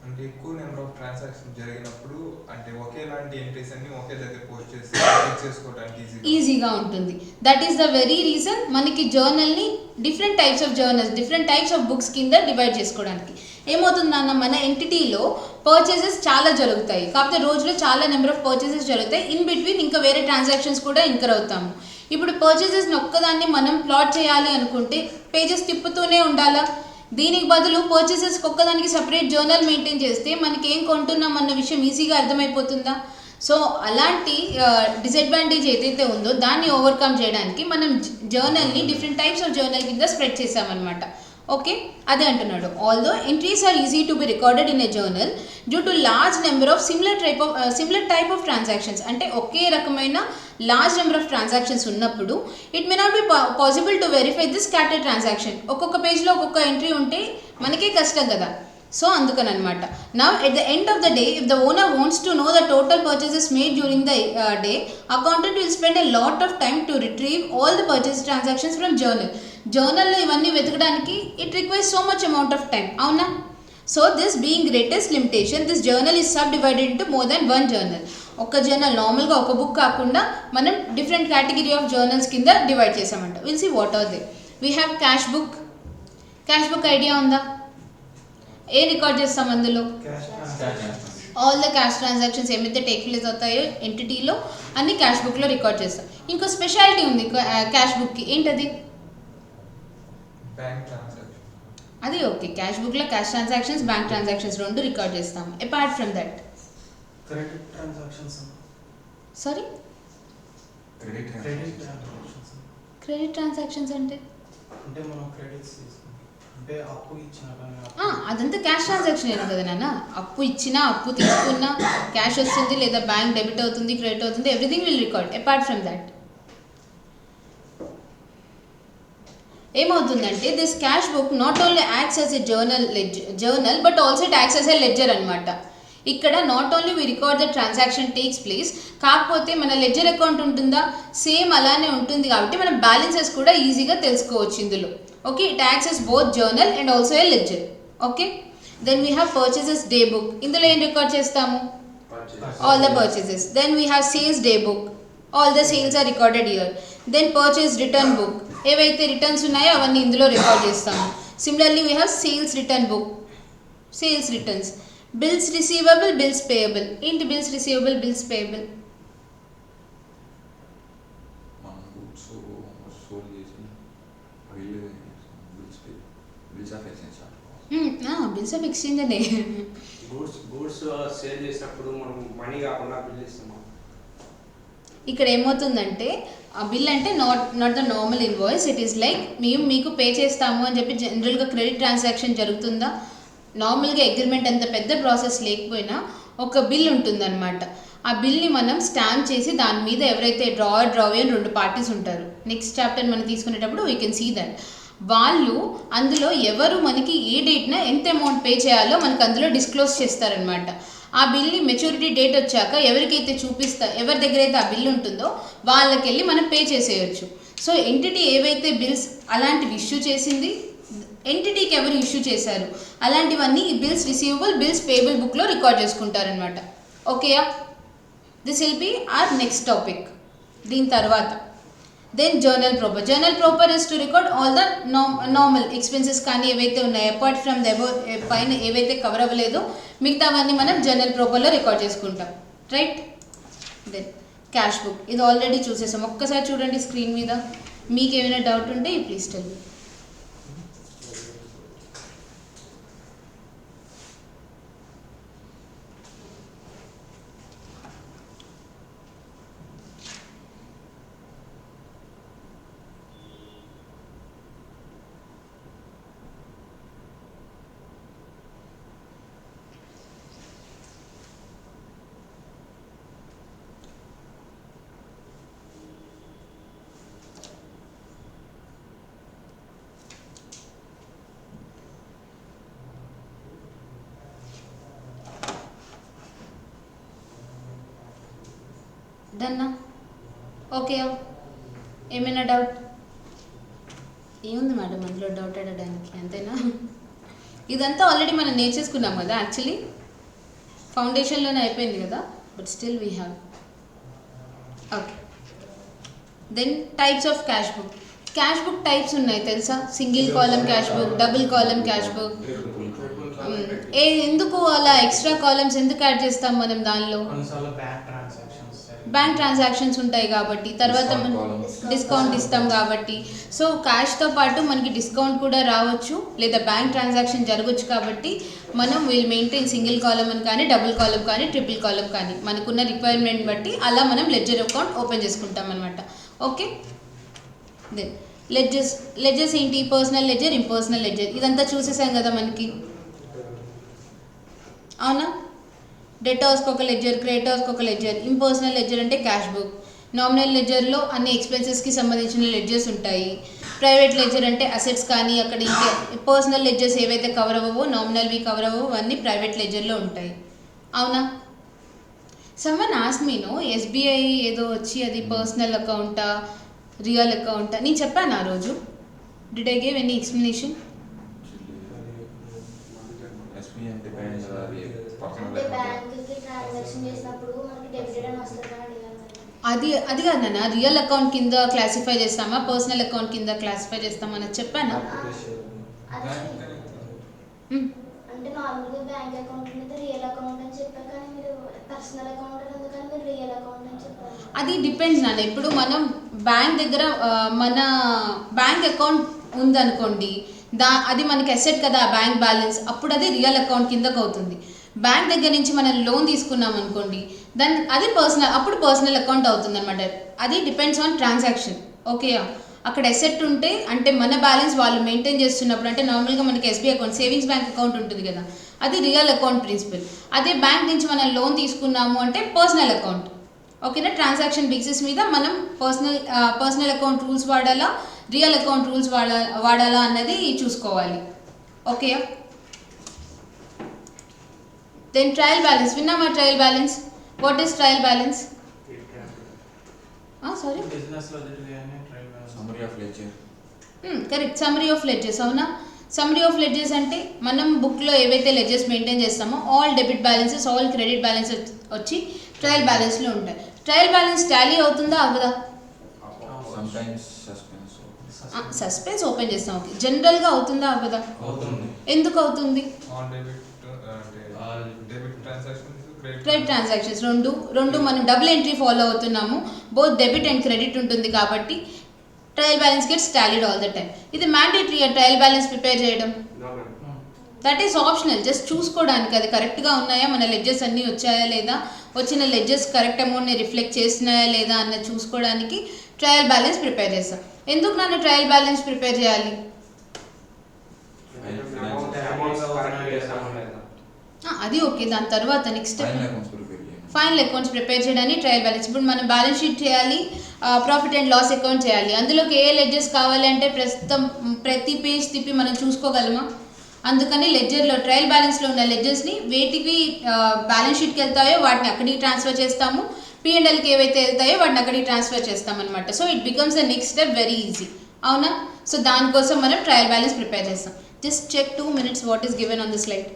అంటే ఎక్కువ number of transaction జరిగినప్పుడు అంటే ఒకేలాంటి entries అన్ని ఒకే దగ్గర post చేసి check చేసుకోవడానికి ఈజీగా ఉంటుంది. That is the very reason మనకి జర్నల్ని different types of journals, different types of books కింద డివైడ్ చేసుకోవడానికి. ఏమవుతుందన్న, మన ఎంటిటీలో పర్చేసెస్ చాలా జరుగుతాయి, కాకపోతే రోజులో చాలా నెంబర్ ఆఫ్ పర్చేసెస్ జరుగుతాయి. ఇన్ బిట్వీన్ ఇంకా వేరే ట్రాన్సాక్షన్స్ కూడా ఇంకర్ అవుతాము. ఇప్పుడు పర్చేసెస్ని ఒక్కదాన్ని మనం ప్లాట్ చేయాలి అనుకుంటే పేజెస్ తిప్పుతూనే ఉండాలా? దీనికి బదులు పర్చేసెస్కి ఒక్కదానికి సపరేట్ జర్నల్ మెయింటైన్ చేస్తే మనకి ఏం కొంటున్నాం అన్న విషయం ఈజీగా అర్థమైపోతుందా? సో అలాంటి డిసడ్వాంటేజ్ ఏదైతే ఉందో దాన్ని ఓవర్కమ్ చేయడానికి మనం జర్నల్ని డిఫరెంట్ టైప్స్ ఆఫ్ జర్నల్ కింద స్ప్రెడ్ చేసామన్నమాట. ఓకే, అదే అంటున్నాడు. Although entries are easy to be recorded in a journal due to large number of similar type of transactions, అంటే ఒకే రకమైన లార్జ్ నెంబర్ ఆఫ్ ట్రాన్సాక్షన్స్ ఉన్నప్పుడు it may not be possible to verify this scattered transaction. ఒక్కొక్క పేజ్లో ఒక్కొక్క entry ఉంటే మనకే కష్టం కదా. సో అందుకని అనమాట. Now at the end of the day if the owner wants to know the total purchases made during the day, accountant will spend a lot of time to retrieve all the purchase transactions from journal. జర్నల్లో ఇవన్నీ వెతకడానికి it requires so much amount of time, అవునా? So this being greatest limitation, this journal is sub divided into more than one journal. ఒక journal నార్మల్గా ఒక book కాకుండా మనం different category of journals కింద డివైడ్ చేసామంట. Will see what are they. We have cash book. Cash book idea ఉందా? ఏ record చేస్తాం అందులో? ఆల్ ద క్యాష్ ట్రాన్సాక్షన్స్ ఏమైతే టేక్ ప్లేస్ అవుతాయో ఎంటిటీలో అన్ని క్యాష్ బుక్లో రికార్డ్ చేస్తాం. ఇంకో స్పెషాలిటీ ఉంది క్యాష్ బుక్కి, ఏంటది? అది ఓకే, క్యాష్ బుక్లో క్యాష్ ట్రాన్సాక్షన్స్, బ్యాంక్ ట్రాన్సాక్షన్స్ రెండు రికార్డ్ చేస్తాం. Apart from that sorry credit transactions అంటే అదంతా క్యాష్ ట్రాన్సాక్షన్ ఏనా కదా నాన్న? అప్పు ఇచ్చినా, అప్పు తీసుకున్నా, క్యాష్ వస్తుంది లేదా బ్యాంక్ డెబిట్ అవుతుంది, క్రెడిట్ అవుతుంది, everything will record. Apart from that ఏమవుతుందంటే this cash book not only acts as a journal but also it acts as a ledger అనమాట. ఇక్కడ not only we record the transaction takes place, కాకపోతే మన ledger account ఉంటుందా same అలానే ఉంటుంది కాబట్టి మనం బ్యాలెన్సెస్ కూడా ఈజీగా తెలుసుకోవచ్చు ఇందులో. Okay, it acts as both journal and also a ledger. Okay, then we have purchases day book. ఇందులో ఏం రికార్డ్ చేస్తాము? All the purchases. Then we have sales day book, all the sales are recorded here. Then purchase return book, ఏవైతే returns ఉన్నాయో అవన్నీ ఇందులో record చేస్తాము. Similarly we have sales return book, sales returns. Bills receivable, bills payable. ఏంటి bills receivable, bills payable? మనం goods soul చేసి bill bills of exchange bills of exchange అనే goods sale చేసినప్పుడు మనం మనీ కాకుండా బిల్ ఇస్తాము. ఇక్కడ ఏమవుతుందంటే ఆ బిల్ అంటే not the normal invoice. It is like మేము మీకు పే చేస్తాము అని చెప్పి జనరల్గా క్రెడిట్ ట్రాన్సాక్షన్ జరుగుతుందా, నార్మల్గా అగ్రిమెంట్ అంత పెద్ద ప్రాసెస్ లేకపోయినా ఒక బిల్ ఉంటుందన్నమాట. ఆ బిల్ని మనం స్టాంప్ చేసి దాని మీద ఎవరైతే డ్రావే అని 2 పార్టీస్ ఉంటారు. నెక్స్ట్ చాప్టర్ మనం తీసుకునేటప్పుడు వీ కెన్ సీ దట్ వాళ్ళు అందులో ఎవరు మనకి ఏ డేట్న ఎంత అమౌంట్ పే చేయాలో మనకు అందులో డిస్క్లోజ్ చేస్తారనమాట. ఆ బిల్ని మెచ్యూరిటీ డేట్ వచ్చాక ఎవరికైతే ఎవరి దగ్గర అయితే ఆ బిల్ ఉంటుందో వాళ్ళకి వెళ్ళి మనం పే చేసేయచ్చు. సో ఎంటిటీ ఏవైతే బిల్స్ అలాంటివి ఇష్యూ చేసింది, ఎంటిటీకి ఎవరు ఇష్యూ చేశారు అలాంటివన్నీ ఈ బిల్స్ రిసీవబుల్, బిల్స్ పేయబుల్ బుక్లో రికార్డ్ చేసుకుంటారనమాట. ఓకేయా, this will be our next topic. దీని తర్వాత then journal proper. Journal proper is to record all the normal expenses కానీ ఏవైతే ఉన్నాయో అపార్ట్ ఫ్రమ్ ద అబౌట్ పైన ఏవైతే కవర్ అవ్వలేదో మిగతావన్నీ మనం జర్నల్ ప్రాపర్లో రికార్డ్ చేసుకుంటాం. Right, then cash book. ఇది ఆల్రెడీ చూసేసాం, ఒక్కసారి చూడండి స్క్రీన్ మీద. మీకు ఏమైనా డౌట్ ఉంటే ప్లీజ్ టెల్ మీ. డన్నా? ఓకే, ఏమైనా డౌట్? ఏముంది మేడం అందులో డౌట్ అడగడానికి, అంతేనా? ఇదంతా ఆల్రెడీ మనం నేర్చేసుకున్నాం కదా, యాక్చువల్లీ ఫౌండేషన్లోనే అయిపోయింది కదా, but still we have. Okay, then types of cash book. Cash book types ఉన్నాయి తెలుసా? Single column cash book, double column cash book. ఎందుకు అలా ఎక్స్ట్రా కాలమ్స్ ఎందుకు యాడ్ చేస్తాం మనం దానిలో? బ్యాంక్ ట్రాన్సాక్షన్స్ ఉంటాయి కాబట్టి, తర్వాత మనం డిస్కౌంట్ ఇస్తాం కాబట్టి. సో క్యాష్తో పాటు మనకి డిస్కౌంట్ కూడా రావచ్చు, లేదా బ్యాంక్ ట్రాన్సాక్షన్ జరగవచ్చు. కాబట్టి మనం విల్ మెయింటైన్ సింగిల్ కాలమ్ అని కానీ, డబుల్ కాలమ్ కానీ, ట్రిపుల్ కాలమ్ కానీ మనకున్న రిక్వైర్మెంట్ బట్టి అలా మనం లెడ్జర్ అకౌంట్ ఓపెన్ చేసుకుంటాం అనమాట. ఓకే, దెన్ లెడ్జర్స్ ఏంటి? Personal ledger, impersonal ledger. ఇదంతా చూసేసాం కదా మనకి, అవునా? డెటార్స్కి ఒక లెడ్జర్, క్రెడిటార్స్కి ఒక లెడ్జర్. ఇంపర్సనల్ లెడ్జర్ అంటే క్యాష్ బుక్. నామినల్ లెడ్జర్లో అన్ని ఎక్స్పెన్సెస్కి సంబంధించిన లెడ్జర్స్ ఉంటాయి. ప్రైవేట్ లెడ్జర్ అంటే అసెట్స్ కానీ అక్కడ ఇంకా పర్సనల్ లెడ్జర్స్ ఏవైతే కవర్ అవ్వవో, నామినల్వి కవర్ అవ్వవో అవన్నీ ప్రైవేట్ లెడ్జర్లో ఉంటాయి, అవునా? Someone ask me no, SBI ఏదో వచ్చి అది పర్సనల్ అకౌంటా రియల్ అకౌంటా నేను చెప్పాను ఆ రోజు. Did I give any explanation? అది కాదు నాన్న, రియల్ అకౌంట్ కింద క్లాసిఫై చేస్తామా, పర్సనల్ అకౌంట్ కింద క్లాసిఫై చేస్తామా అని చెప్పానా? అంటే నార్మల్గా బ్యాంక్ అకౌంట్ మీద రియల్ అకౌంట్ అని చెప్పారు, కానీ మీరు పర్సనల్ అకౌంట్ అందుకని మీరు రియల్ అకౌంట్ అని చెప్పారు. అది డిపెండ్స్ నాన్న. ఇప్పుడు మనం బ్యాంక్ దగ్గర మన బ్యాంక్ అకౌంట్ ఉందనుకోండి, అది మనకి అసెట్ కదా బ్యాంక్ బ్యాలెన్స్, అప్పుడు అది రియల్ అకౌంట్ కిందకు అవుతుంది. బ్యాంక్ దగ్గర నుంచి మనం లోన్ తీసుకున్నాం అనుకోండి, అది పర్సనల్, అప్పుడు పర్సనల్ అకౌంట్ అవుతుంది అనమాట. అది డిపెండ్స్ ఆన్ ట్రాన్సాక్షన్. ఓకే, అక్కడ అసెట్ ఉంటే అంటే మన బ్యాలెన్స్ వాళ్ళు మెయింటైన్ చేస్తున్నప్పుడు, అంటే నార్మల్గా మనకి SBI account, savings bank account ఉంటుంది కదా, అది రియల్ అకౌంట్ ప్రిన్సిపల్. అదే బ్యాంక్ నుంచి మనం లోన్ తీసుకున్నాము అంటే పర్సనల్ అకౌంట్. ఓకేనా? ట్రాన్సాక్షన్ బేసిస్ మీద మనం పర్సనల్ అకౌంట్ రూల్స్ వాడాలా, రియల్ అకౌంట్ రూల్స్ వాడాలా అన్నది చూసుకోవాలి. Okay, Then trial balance. Vinnama trial balance. What is trial balance? Sorry. Business లో జరిగే trial balance. Summary of ledger. Correct. Summary of ledges. అవునా? సమ్మరీ ఆఫ్ లెడ్జెస్ అంటే మనం బుక్లో ఏవైతే లెడ్జెస్ మెయింటైన్ చేస్తామో all debit balances, all credit balance వచ్చి trial బ్యాలెన్స్లో ఉంటాయి. ట్రయల్ బ్యాలెన్స్ టాలీ అవుతుందా అవ్వదా? Sometimes suspense. సస్పెన్స్ ఓపెన్ చేస్తాం. ఓకే. జనరల్గా అవుతుందా అవ్వదా? అవుతుంది. ఎందుకు అవుతుంది? ఆన్ డెబిట్ అంటే డెబిట్ ట్రాన్సాక్షన్స్ క్రెడిట్ ట్రాన్సాక్షన్స్ రెండు మనం డబుల్ ఎంట్రీ ఫాలో అవుతున్నాము. బోత్ డెబిట్ అండ్ క్రెడిట్ ఉంటుంది కాబట్టి trial balance gets tallied all the time. ఇది మ్యాండేటరీ ట్రయల్ బ్యాలెన్స్ ప్రిపేర్ చేయడం. That is optional. జస్ట్ చూసుకోవడానికి అది కరెక్ట్గా ఉన్నాయా, మన లెడ్జెస్ అన్నీ వచ్చాయా లేదా, వచ్చిన లెడ్జెస్ కరెక్ట్ అమౌంట్ని రిఫ్లెక్ట్ చేస్తున్నాయా లేదా అన్నది చూసుకోవడానికి ట్రయల్ బ్యాలెన్స్ ప్రిపేర్ చేస్తాం. ఎందుకు నన్ను ట్రయల్ బ్యాలెన్స్ ప్రిపేర్ చేయాలి? అది ఓకే. దాని తర్వాత next step final accounts prepare చేయడానికి ట్రయల్ బ్యాలెన్స్. ఇప్పుడు మనం బ్యాలెన్స్ షీట్ చేయాలి, ప్రాఫిట్ అండ్ లాస్ అకౌంట్ చేయాలి. అందులోకి ఏ లెడ్జెస్ కావాలి అంటే ప్రస్తుతం ప్రతి పేజ్ తిప్పి మనం చూసుకోగలమా? అందుకని లెడ్జర్లో ట్రయల్ బ్యాలెన్స్లో ఉన్న లెడ్జెస్ని వేటికి బ్యాలెన్స్ షీట్కి వెళ్తాయో వాటిని అక్కడికి ట్రాన్స్ఫర్ చేస్తాము, P&Lకి ఏవైతే వెళ్తాయో వాటిని అక్కడికి ట్రాన్స్ఫర్ చేస్తామన్నమాట. So it becomes the next step very easy. అవునా? సో దానికోసం మనం ట్రయల్ బ్యాలెన్స్ ప్రిపేర్ చేస్తాం. Just check 2 minutes what is given on the slide.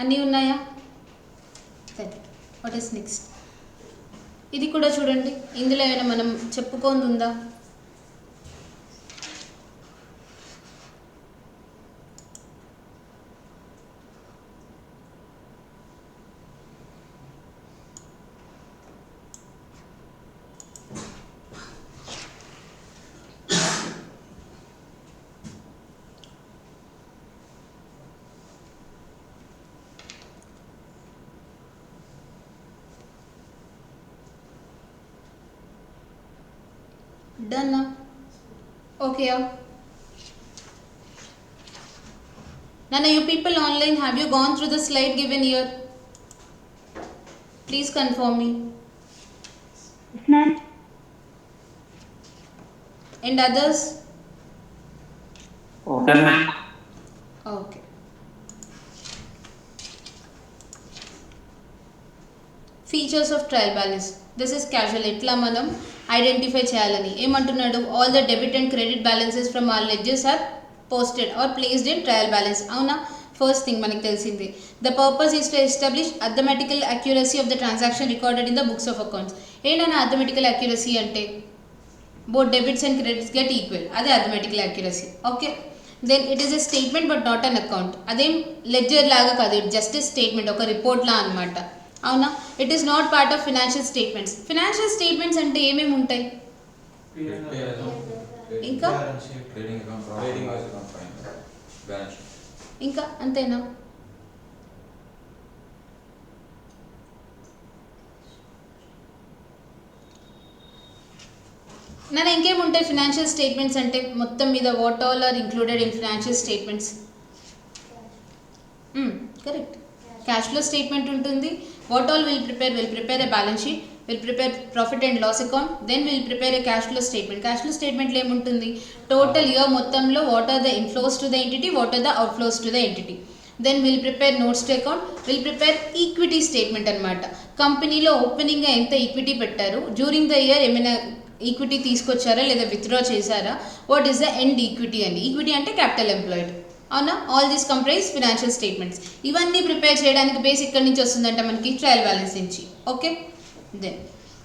అన్నీ ఉన్నాయా? సరే. What is next? ఇది కూడా చూడండి. ఇందులో ఏమైనా మనం చెప్పుకోంది ఉందా? Done now? Okay. Nana, you people online, have you gone through the slide given here? Please confirm me. Yes, ma'am. And others? Okay, ma'am. Okay. Features of trial balance. This is casual. ఎట్లా మనం identify చేయాలని ఏమంటున్నాడు? All the debit and credit balances from all ledgers are posted or placed in trial balance. అవునా? First thing మనకి తెలిసింది. The purpose is to establish arithmetical accuracy of the transaction recorded in the books of accounts. ఏంటన్నా arithmetical accuracy అంటే? Both debits and credits get equal. అదే arithmetical accuracy. Okay. Then it is a statement but not an account. అదేం ledger లాగా కాదు, it just a statement, ఒక రిపోర్ట్లా అనమాట. అవునా? It is not part of financial statements. Financial statements అంటే ఏమేమి ఉంటాయి? ఇంకా ఇంకా అంతేనా? నన్ను ఇంకేముంటాయి ఫినాన్షియల్ స్టేట్మెంట్స్ అంటే? మొత్తం మీద what all are included in financial statements? Correct. Cash flow statement ఉంటుంది. What all will prepare a balance sheet, will prepare profit and loss account, then will prepare a cash flow statement. Cash flow స్టేట్మెంట్లో ఏముంటుంది? Total year మొత్తంలో what are the inflows to the entity, what are the outflows to the entity. Then will prepare notes to account, will prepare equity statement అనమాట. కంపెనీలో ఓపెనింగ్గా ఎంత equity పెట్టారు, during the year ఏమైనా equity తీసుకొచ్చారా లేదా withdraw చేశారా, what is the end equity అని. Equity అంటే క్యాపిటల్ ఎంప్లాయిడ్. అవునా? All these comprise financial statements. ఇవన్నీ ప్రిపేర్ చేయడానికి బేస్ ఇక్కడి నుంచి వస్తుందంట మనకి, ట్రయల్ బ్యాలెన్స్ నుంచి. Okay. Then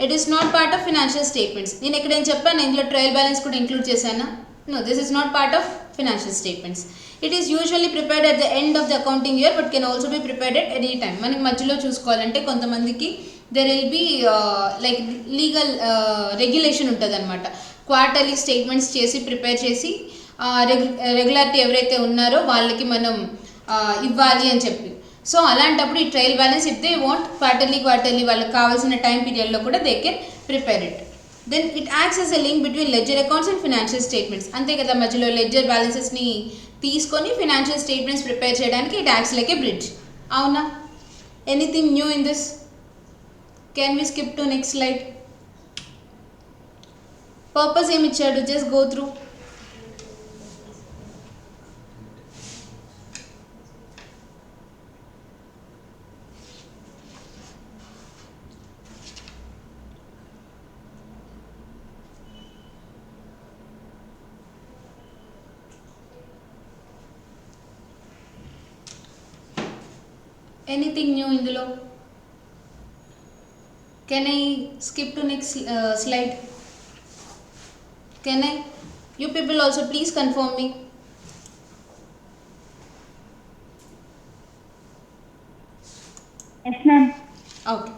it is not part of financial statements. నేను ఎక్కడైనా చెప్పాను ఇందులో ట్రయల్ బ్యాలెన్స్ కూడా ఇంక్లూడ్ చేశానా? No, this is not part of financial statements. It is usually prepared at the end of the accounting year but can also be prepared at any time. మనకి మధ్యలో చూసుకోవాలంటే కొంతమందికి there will be like legal regulation ఉంటుంది అనమాట. Quarterly statements చేసి prepare చేసి regularity ఎవరైతే ఉన్నారో వాళ్ళకి మనం ఇవ్వాలి అని చెప్పి. సో అలాంటప్పుడు ఈ trial balance if they want quarterly వాళ్ళకి కావాల్సిన టైం పీరియడ్లో కూడా they can prepare it. Then it acts as a link between ledger accounts and financial statements. అంతే కదా, మధ్యలో లెడ్జర్ బ్యాలెన్సెస్ని తీసుకొని ఫినాన్షియల్ స్టేట్మెంట్స్ ప్రిపేర్ చేయడానికి it acts like a bridge. అవునా? Anything new in this? Can we skip to next slide? Purpose ఏమి ఇచ్చాడు, just go through. Anything new ఇందులో? Can I skip to next slide? Can I? You people also please confirm me. Yes, ma'am. Okay.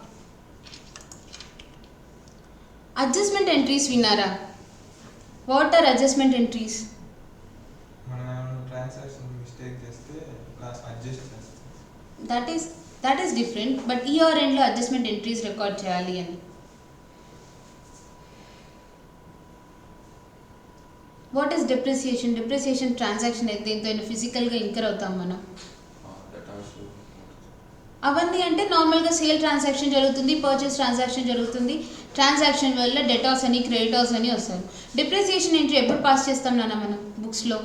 Adjustment entries విన్నారా? What are adjustment entries? మనం transaction mistake చేస్తే class adjust చేస్తాం. That is different, but year end లో adjustment entries record చేయాలి అని. What is depreciation? Depreciation transaction అయితే ఎంతైనా ఫిజికల్గా ఇంకర్ అవుతాం మనం. అవన్నీ అంటే నార్మల్గా సేల్ ట్రాన్సాక్షన్ జరుగుతుంది, పర్చేస్ ట్రాన్సాక్షన్ జరుగుతుంది, ట్రాన్సాక్షన్ వల్ల డెటార్స్ అని క్రెడిటార్స్ అని వస్తారు. డిప్రిసియేషన్ ఎంట్రీ ఎప్పుడు పాస్ చేస్తాం నాన్న మనం బుక్స్లో?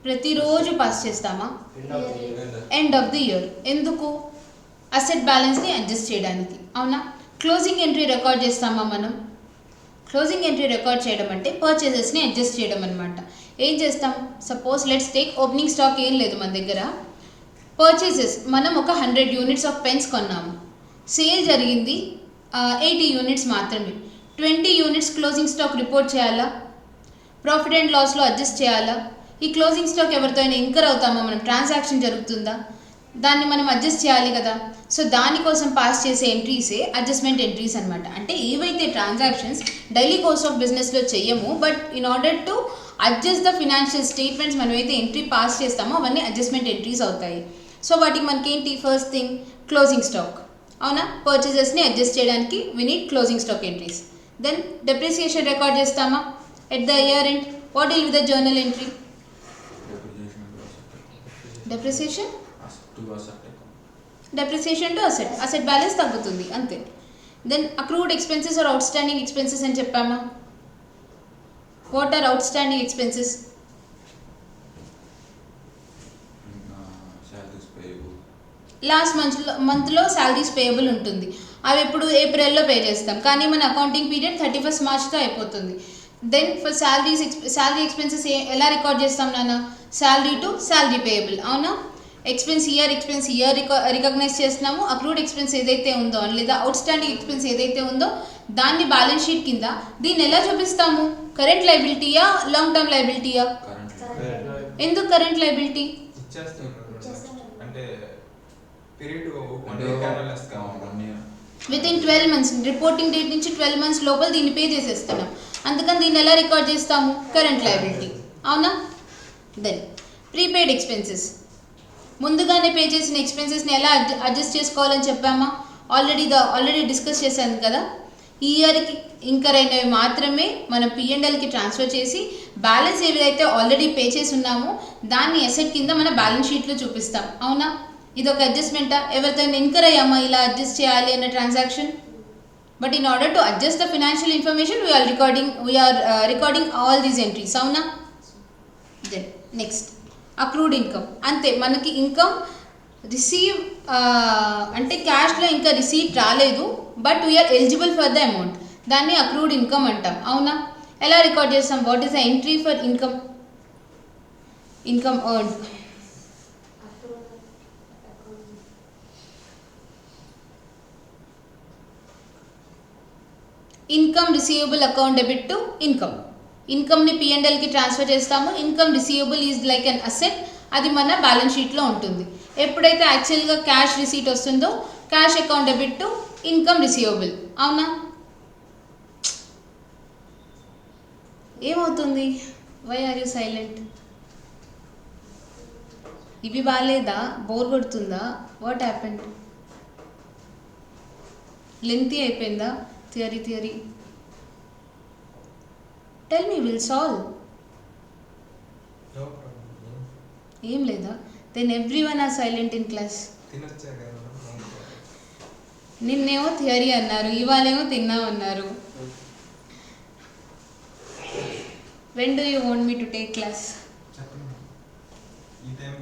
ప్రతిరోజు పాస్ చేస్తామా? End of the year. ఎందుకు? అసెట్ బ్యాలెన్స్ని అడ్జస్ట్ చేయడానికి. అవునా? క్లోజింగ్ ఎంట్రీ రికార్డ్ చేస్తామా మనం? క్లోజింగ్ ఎంట్రీ రికార్డ్ చేయడం అంటే పర్చేజెస్ని అడ్జస్ట్ చేయడం అనమాట. ఏం చేస్తాం? Suppose let's take opening stock ఏం లేదు మన దగ్గర. పర్చేసెస్ మనం ఒక 100 యూనిట్స్ ఆఫ్ పెన్స్ కొన్నాము. సేల్ జరిగింది 80 యూనిట్స్ మాత్రమే. 20 యూనిట్స్ క్లోజింగ్ స్టాక్ రిపోర్ట్ చేయాలా? ప్రాఫిట్ అండ్ లాస్లో అడ్జస్ట్ చేయాలా? ఈ క్లోజింగ్ స్టాక్ ఎవరితో అయినా ఇంకర్ అవుతామా మనం? ట్రాన్సాక్షన్ జరుగుతుందా? దాన్ని మనం అడ్జస్ట్ చేయాలి కదా. సో దానికోసం పాస్ చేసే ఎంట్రీసే అడ్జస్ట్మెంట్ ఎంట్రీస్ అనమాట. అంటే ఏవైతే ట్రాన్సాక్షన్స్ డైలీ కోర్స్ ఆఫ్ బిజినెస్లో చెయ్యము, but in order to adjust the financial statements మనం అయితే ఎంట్రీ పాస్ చేస్తామో అవన్నీ అడ్జస్ట్మెంట్ ఎంట్రీస్ అవుతాయి. సో వాటికి మనకేంటి? First thing closing stock. అవునా? పర్చేజెస్ని అడ్జస్ట్ చేయడానికి we need closing stock entries. Then depreciation record చేస్తామా at the year end? What will be the journal entry? Depreciation to asset balance తగ్గుతుంది అంతే. Then accrued expenses or outstanding expenses అని చెప్పామా? What are outstanding expenses? Last మంత్లో salaries payable ఉంటుంది. అవి ఇప్పుడు ఏప్రిల్లో పే చేస్తాం, కానీ మన అకౌంటింగ్ పీరియడ్ 31st మార్చ్తో అయిపోతుంది. దెన్ ఫర్ శాలరీ ఎక్స్పెన్సెస్ ఎలా రికార్డ్ చేస్తాం నాన్న? Salary to salary payable. అవునా? ఎక్స్పెన్స్ ఇయర్ రికగ్నైజ్ చేస్తున్నాము. అక్రూడ్ ఎక్స్పెన్స్ ఏదైతే ఉందో లేదా అవుట్ స్టాండింగ్ ఎక్స్పెన్స్ ఏదైతే ఉందో దాన్ని బ్యాలెన్స్ షీట్ కింద దీన్ని ఎలా చూపిస్తాము? కరెంట్ లైబిలిటీయా లాంగ్ టర్మ్ లైబిలిటీయా? ఎందుకు కరెంట్ లైబిలిటీ? అంటే పీరియడ్ 1 ఇయర్ క్యాలెండర్స్ కావాలి. Within 12 months reporting date నుంచి 12 months లోపల దీన్ని పే చేసేస్తున్నాం. అందుకని దీన్ని ఎలా రికార్డ్ చేస్తాము? Current liability. అవునా? Then prepaid expenses. ముందుగానే పే చేసిన ఎక్స్పెన్సెస్ని ఎలా అడ్జస్ట్ చేసుకోవాలని చెప్పామా? ఆల్రెడీ డిస్కస్ చేశాను కదా. ఈ ఇయర్కి ఇంకర్ అయినవి మాత్రమే మనం P&Lకి ట్రాన్స్ఫర్ చేసి బ్యాలెన్స్ ఏవైతే ఆల్రెడీ పే చేసి ఉన్నామో దాన్ని అసెట్ కింద మన బ్యాలెన్స్ షీట్లో చూపిస్తాం. అవునా? ఇది ఒక అడ్జస్ట్మెంటా? ఎవరితో ఇన్కర్ అయ్యామా ఇలా అడ్జస్ట్ చేయాలి అన్న transaction? But in order to adjust the financial information we are recording all these entries. అవునా? Then next accrued income. అంతే, మనకి ఇన్కమ్ రిసీవ్ అంటే క్యాష్లో ఇంకా రిసీట్ రాలేదు, but we are eligible for the amount. దాన్ని అక్రూడ్ ఇన్కమ్ అంటాం. అవునా? ఎలా రికార్డ్ చేస్తాం? What is the entry for income earned? Income receivable account debit to income. ఇన్కమ్ని P&Lకి ట్రాన్స్ఫర్ చేస్తాము. Income receivable is like an asset, అది మన బ్యాలెన్స్ షీట్లో ఉంటుంది. ఎప్పుడైతే యాక్చువల్గా క్యాష్ రిసీట్ వస్తుందో cash account debit to income receivable. అవునా? ఏమవుతుంది? Why are you silent? ఇవి బాగాలేదా? బోర్ కొడుతుందా? What happened? లెంతీ అయిపోయిందా theory? Tell me, will solve. No problem. ఏం లేదా? Then everyone are silent in class. తినొచ్చా కదా మేడం? నిన్నేమో థియరీ అన్నారు, ఇవాళేమో తిన్నామన్నారు. When do you want me to take class? చెప్పండి ఈ టైం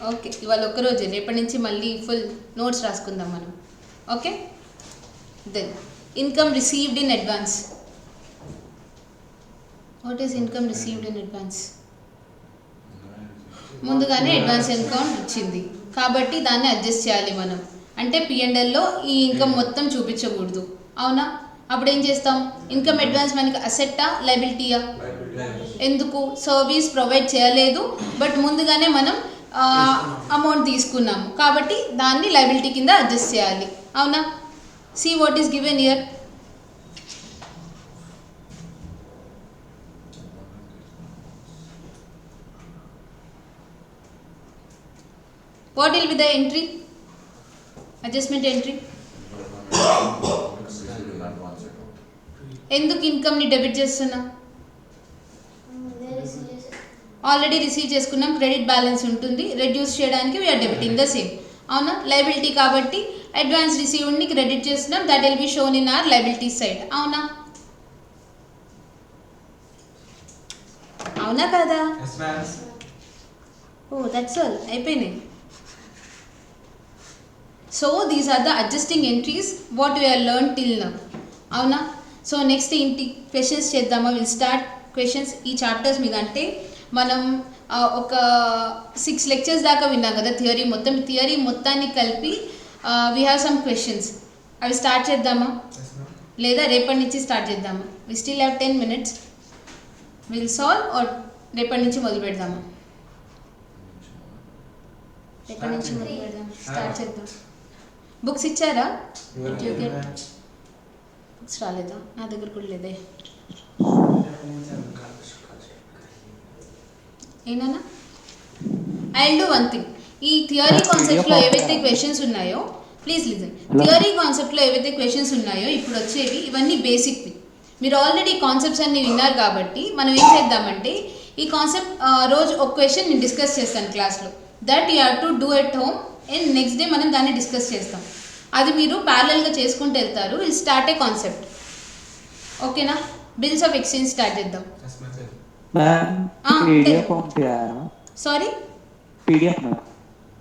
ఓకే, ఇవాళ ఒక్కరోజే, రేపటి నుంచి మళ్ళీ ఫుల్ నోట్స్ రాసుకుందాం మనం. Okay, then income received in advance. What is income received in advance? ముందుగానే అడ్వాన్స్ ఇన్కమ్ వచ్చింది కాబట్టి దాన్ని అడ్జస్ట్ చేయాలి మనం. అంటే P&Lలో ఈ ఇన్కమ్ మొత్తం చూపించకూడదు, అవునా? అప్పుడు ఏం చేస్తాం? ఇన్కమ్ అడ్వాన్స్ మనకి అసెట్టా లయబిలిటీయా? ఎందుకు? సర్వీస్ ప్రొవైడ్ చేయలేదు బట్ ముందుగానే మనం అమౌంట్ తీసుకున్నాము కాబట్టి దాన్ని లయబిలిటీ కింద అడ్జస్ట్ చేయాలి, అవునా? See what is given year. What will be the entry? Adjustment entry. ఎందుకు ఇన్కమ్ని డెబిట్ చేస్తున్నా? ఆల్రెడీ రిసీవ్ చేసుకున్నాం, క్రెడిట్ బ్యాలెన్స్ ఉంటుంది, రెడ్యూస్ చేయడానికి వీఆర్ డెబిటింగ్ ద సేమ్, అవునా? లయబిలిటీ కాబట్టి అడ్వాన్స్ రిసీవ్డ్ని క్రెడిట్ చేస్తున్నాం, that will be shown in our liability side, అవునా? అవునా కదా? Yes ma'am. Oh that's all, అయిపోయినాయి. So these are the adjusting entries what we are learn till now, అవునా? So next ఏంటి క్వశ్చన్స్ చేద్దామా? విల్ స్టార్ట్ క్వశ్చన్స్ ఈ chapters మీద. అంటే మనం ఒక 6 లెక్చర్స్ దాకా విన్నాం కదా థియరీ మొత్తాన్ని కలిపి వీ హ్యావ్ సమ్ క్వశ్చన్స్. అవి స్టార్ట్ చేద్దామా లేదా రేపటి నుంచి స్టార్ట్ చేద్దామా? We still have 10 minutes. Will solve or రేపటి నుంచి మొదలు పెడదామా? రేపటి నుంచి మొదలు పెడదాం, స్టార్ట్ చేద్దాం. బుక్స్ ఇచ్చారా? బుక్స్ రాలేదా? నా దగ్గర కూడా లేదే. ఏనా? I will do one thing. ఈ థియరీ కాన్సెప్ట్లో ఏవైతే క్వశ్చన్స్ ఉన్నాయో ప్లీజ్ లిజన్. థియరీ కాన్సెప్ట్లో ఏవైతే క్వశ్చన్స్ ఉన్నాయో ఇప్పుడు వచ్చేవి ఇవన్నీ బేసిక్వి. మీరు ఆల్రెడీ కాన్సెప్ట్స్ అన్ని విన్నారు కాబట్టి మనం ఏం చేద్దామంటే ఈ కాన్సెప్ట్ రోజు ఒక క్వశ్చన్ నేను డిస్కస్ చేస్తాను క్లాస్లో. That you have to do at home and next day మనం దాన్ని డిస్కస్ చేస్తాం. అది మీరు ప్యారలల్గా చేసుకుంటూ వెళ్తారు. విల్ స్టార్ట్ ఏ కాన్సెప్ట్, ఓకేనా? బిల్స్ ఆఫ్ ఎక్స్చేంజ్ స్టార్ట్ చేద్దాం. సారీ,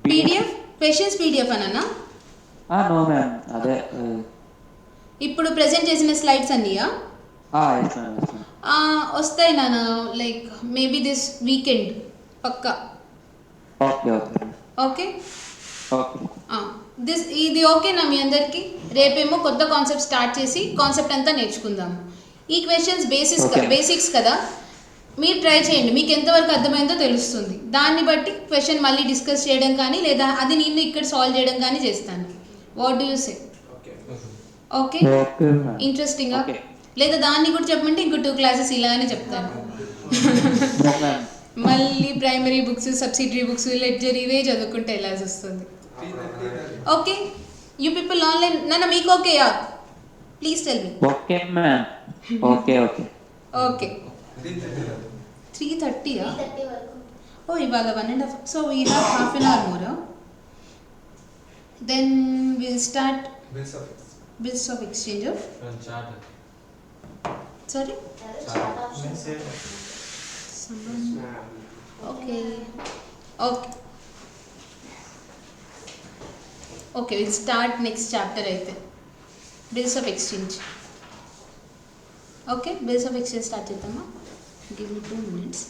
పీడిఎఫ్ క్వశ్చన్స్ పీడిఎఫ్ అన్నా? ఇప్పుడు ప్రెజెంట్ చేసిన స్లైడ్స్ అన్నీయా? వస్తాయి నాన్న, లైక్ మేబీ దిస్ వీకెండ్ పక్కా. ఓకే, ఇది ఓకేనా మీ అందరికీ? రేపేమో కొత్త కాన్సెప్ట్ స్టార్ట్ చేసి కాన్సెప్ట్ అంతా నేర్చుకుందాము. ఈ క్వశ్చన్స్ బేసిక్స్ కదా, మీరు ట్రై చేయండి, మీకు ఎంతవరకు అర్థమైందో తెలుస్తుంది. దాన్ని బట్టి క్వశ్చన్ మళ్ళీ డిస్కస్ చేయడం కానీ లేదా అది నేను ఇక్కడ సాల్వ్ చేయడం కానీ చేస్తాను. What do you say? Okay, ఇంట్రెస్టింగా? లేదా దాన్ని కూడా చెప్పమంటే ఇంకో 2 classes ఇలానే చెప్తాను. మళ్ళీ primary books, subsidiary books, ledger ఇవే చదువుకుంటే వెళ్ళాల్సి వస్తుంది. ఓకే, యూ పీపుల్ ఆన్లైన్ నాన్న మీకు ఓకేయా? Please tell me. ఓకే 3:30 వరకు. ఓ ఇవాళ 1.5, so we have half an hour more. Then we'll start bills of exchange of sorry okay we'll start next chapter అయితే bills of exchange. Okay, bills of exchange start చేద్దామా? Give me 2 minutes.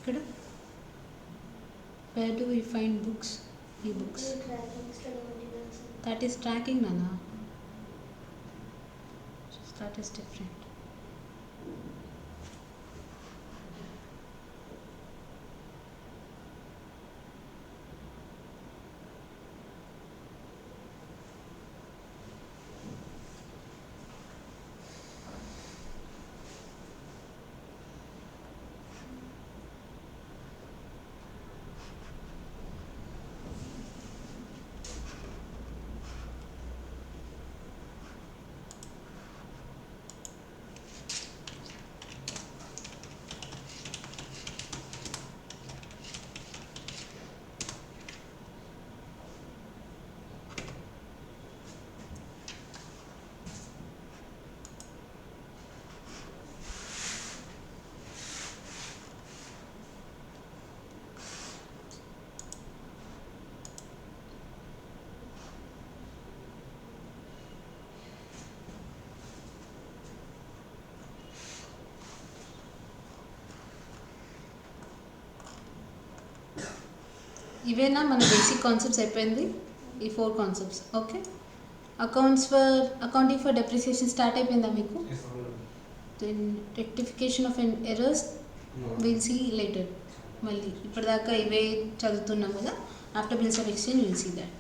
ఇక్కడ where do we find books? E-books. Tracking study materials. That is tracking, Nana. That is different. ఇవేనా మన basic concepts అయిపోయింది. ఈ 4 concepts. Okay, accounting for depreciation start అయిపోయిందా మీకు? Then rectification of errors will see later. మళ్ళీ ఇప్పటిదాకా ఇవే చదువుతున్నాం కదా. After bills of exchange will see that.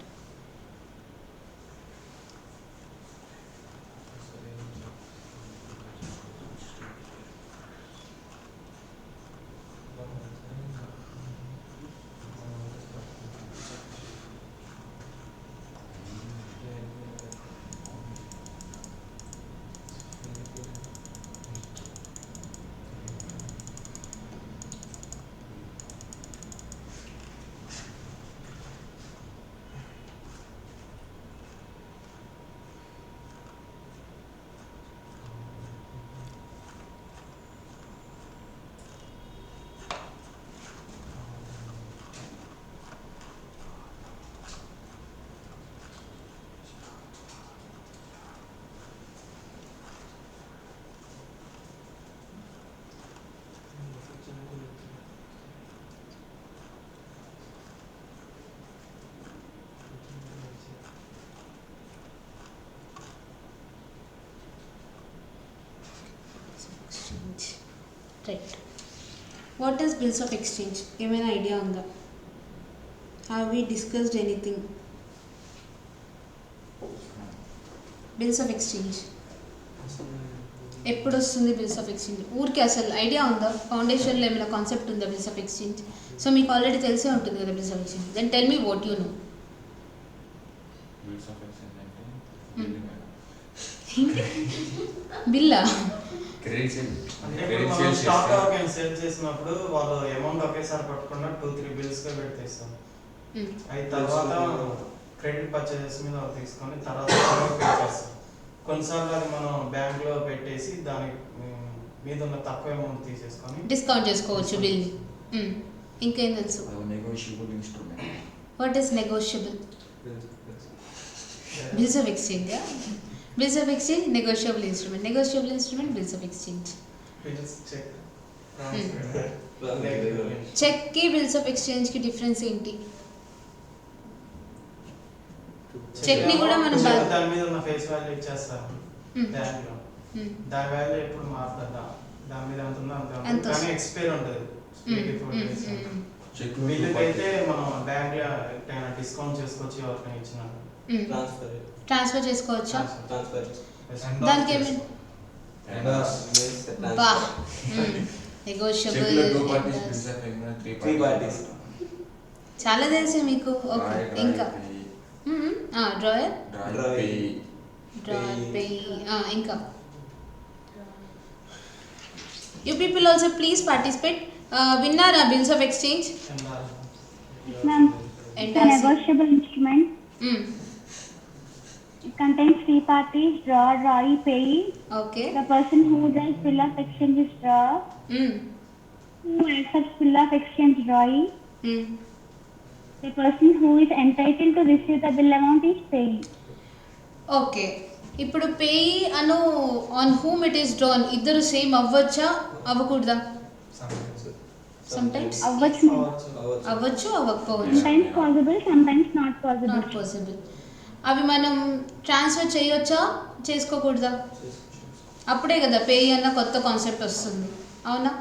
Right. What is bills of exchange? ఏమైనా ఐడియా ఉందా? Have we discussed anything? Bills of exchange ఎప్పుడు వస్తుంది? బిల్స్ ఆఫ్ ఎక్స్చేంజ్ ఊరికి అసలు ఐడియా ఉందా? ఫౌండేషన్లో ఏమైనా కాన్సెప్ట్ ఉందా బిల్స్ ఆఫ్ ఎక్స్చేంజ్? సో మీకు ఆల్రెడీ తెలిసే ఉంటుంది కదా bills of exchange. Then tell me what you know. Bills of exchange అంటే బిల్లా? Credit sale. అంటే ఇప్పుడు మనం స్టాక్ ఆర్గన్ సేల్ చేసినప్పుడు వాళ్ళు అమౌంట్ ఒకేసారి పట్టకుండా 2-3 బిల్స్ గా పెట్టేస్తాం. అయి తర్వాత క్రెడిట్ పర్చేజెస్ మీద తీసుకొని తర్వాత పే చేస్తాం. కొన్నిసార్లు అది మనం బ్యాంక్ లో పెట్టేసి దాని మీద ఉన్న తక్కువ అమౌంట్ తీసేసుకొని డిస్కౌంట్ చేసుకోవచ్చు బిల్ని. ఇంకేం తెలుసు? Negotiable instrument. What is negotiable? Bills of exchange. Bills of exchange negotiable instrument. Negotiable instrument bills of exchange. Cheque కి బిల్స్ ఆఫ్ ఎక్స్చేంజ్ కి డిఫరెన్స్ ఏంటి? చెక్ ని కూడా మనం దాని మీద ఉన్న ఫేస్ వాల్యూ ఇచ్చేస్తాం బ్యాంక్ లో. దాని వాల్యూ ఎప్పుడు మారుతుందా? దాని మీద ఎంత ఉందో అంత కానీ ఎక్స్పైర్ ఉంటుంది. వీళ్ళకైతే మనం బ్యాంక్ లో డిస్కౌంట్ చేసుకోవచ్చు. ఎవరికైనా ఇచ్చిన ట్రాన్స్ఫర్ చేసుకోవచ్చా? దానికి ఏమైనా నెగోషియబుల్ చాలా తెలుసు మీకు. ఓకే, ఇంకా డ్రాయర్ పే. ఇంకా you people also please participate. విన్నారా bills of exchange? Ma'am, it's a negotiable instrument. It contains 3 parties: drawer, drawee, payee. Okay. The person who does bill of exchange is drawer. Who accepts bill of exchange, drawee. The person who is entitled to receive the bill amount is payee. Okay, ఇప్పుడు payee అను on whom it is drawn ఇద్దరు same అవ్వచ్చా అవ్వకూడదా? Sometimes అవ్వచ్చు. అవ్వచ్చు, అవ్వకపోవచ్చు. Sometimes possible, sometimes not possible. Not possible. అవి మనం ట్రాన్స్ఫర్ చేయొచ్చా, చేసుకోకూడదా? అప్పుడే కదా పే అన్న కొత్త కాన్సెప్ట్ వస్తుంది, అవునా?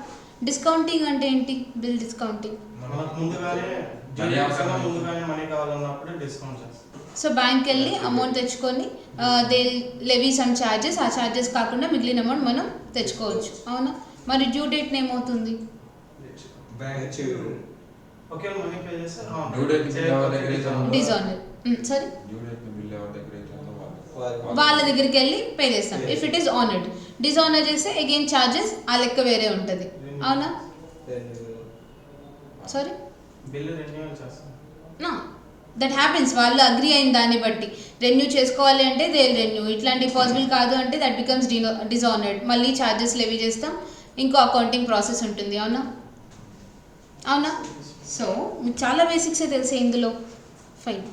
డిస్కౌంటింగ్ అంటే ఏంటి? Bill discounting. మనకు ముందుగానే మనీ కావాలన్నప్పుడు డిస్కౌంట్ చేస్తాం. సో బ్యాంక్ వెళ్ళి అమౌంట్ తెచ్చుకొని దే లెవీ సమ్ ఛార్జెస్, ఆ ఛార్జెస్ కాకుండా మిగిలిన అమౌంట్ మనం తెచ్చుకోవచ్చు, అవునా? మరి డ్యూ డేట్ ఏమవుతుంది? ఓకే మనీ పే చేస్తే డ్యూ డేట్ డిజానర్. సరే, డ్యూ డేట్ బిల్ ఎవరి దగ్గర వాళ్ళ దగ్గరికి వెళ్ళి పే చేస్తాం. If it is honoured. Dishonour చేస్తే అగైన్ ఛార్జెస్ ఆ లెక్క వేరే ఉంటుంది, అవునా? సారీ, బిల్ రెన్యూవల్ చేస్తాం. నా దట్ హ్యాపెన్స్. వాళ్ళు అగ్రి అయిన దాన్ని బట్టి రెన్యూ చేసుకోవాలి అంటే దే రెన్యూ. ఇట్లాంటి పాసిబుల్ కాదు అంటే దట్ బికమ్స్ డిజానర్డ్. మళ్ళీ ఛార్జెస్ లెవీ చేస్తాం, ఇంకో అకౌంటింగ్ ప్రాసెస్ ఉంటుంది, అవునా? అవునా? సో మీకు చాలా బేసిక్సే తెలిసే ఇందులో. ఫైన్.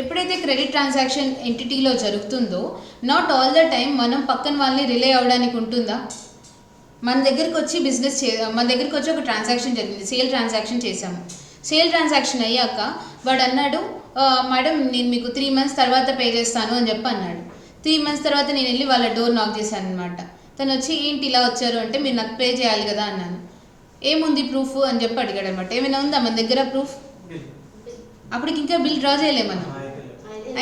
ఎప్పుడైతే క్రెడిట్ ట్రాన్సాక్షన్ ఎంటిటీలో జరుగుతుందో నాట్ ఆల్ ద టైం మనం పక్కన వాళ్ళని రిలే అవ్వడానికి ఉంటుందా? మన దగ్గరికి వచ్చి మన దగ్గరికి వచ్చి ఒక ట్రాన్సాక్షన్ జరిగింది, సేల్ ట్రాన్సాక్షన్ చేసాము. సేల్ ట్రాన్సాక్షన్ అయ్యాక వాడు అన్నాడు, మేడం నేను మీకు 3 months తర్వాత పే చేస్తాను అని చెప్పి అన్నాడు. 3 months తర్వాత నేను వెళ్ళి వాళ్ళ డోర్ నాక్ చేశాను అనమాట. తను వచ్చి ఏంటి ఇలా వచ్చారు అంటే మీరు నాకు పే చేయాలి కదా అన్నాను. ఏముంది ప్రూఫ్ అని చెప్పి అడిగాడు అనమాట. ఏమైనా ఉందా మన దగ్గర ప్రూఫ్? అప్పటికి ఇంకా బిల్ డ్రా చేయలే మనం,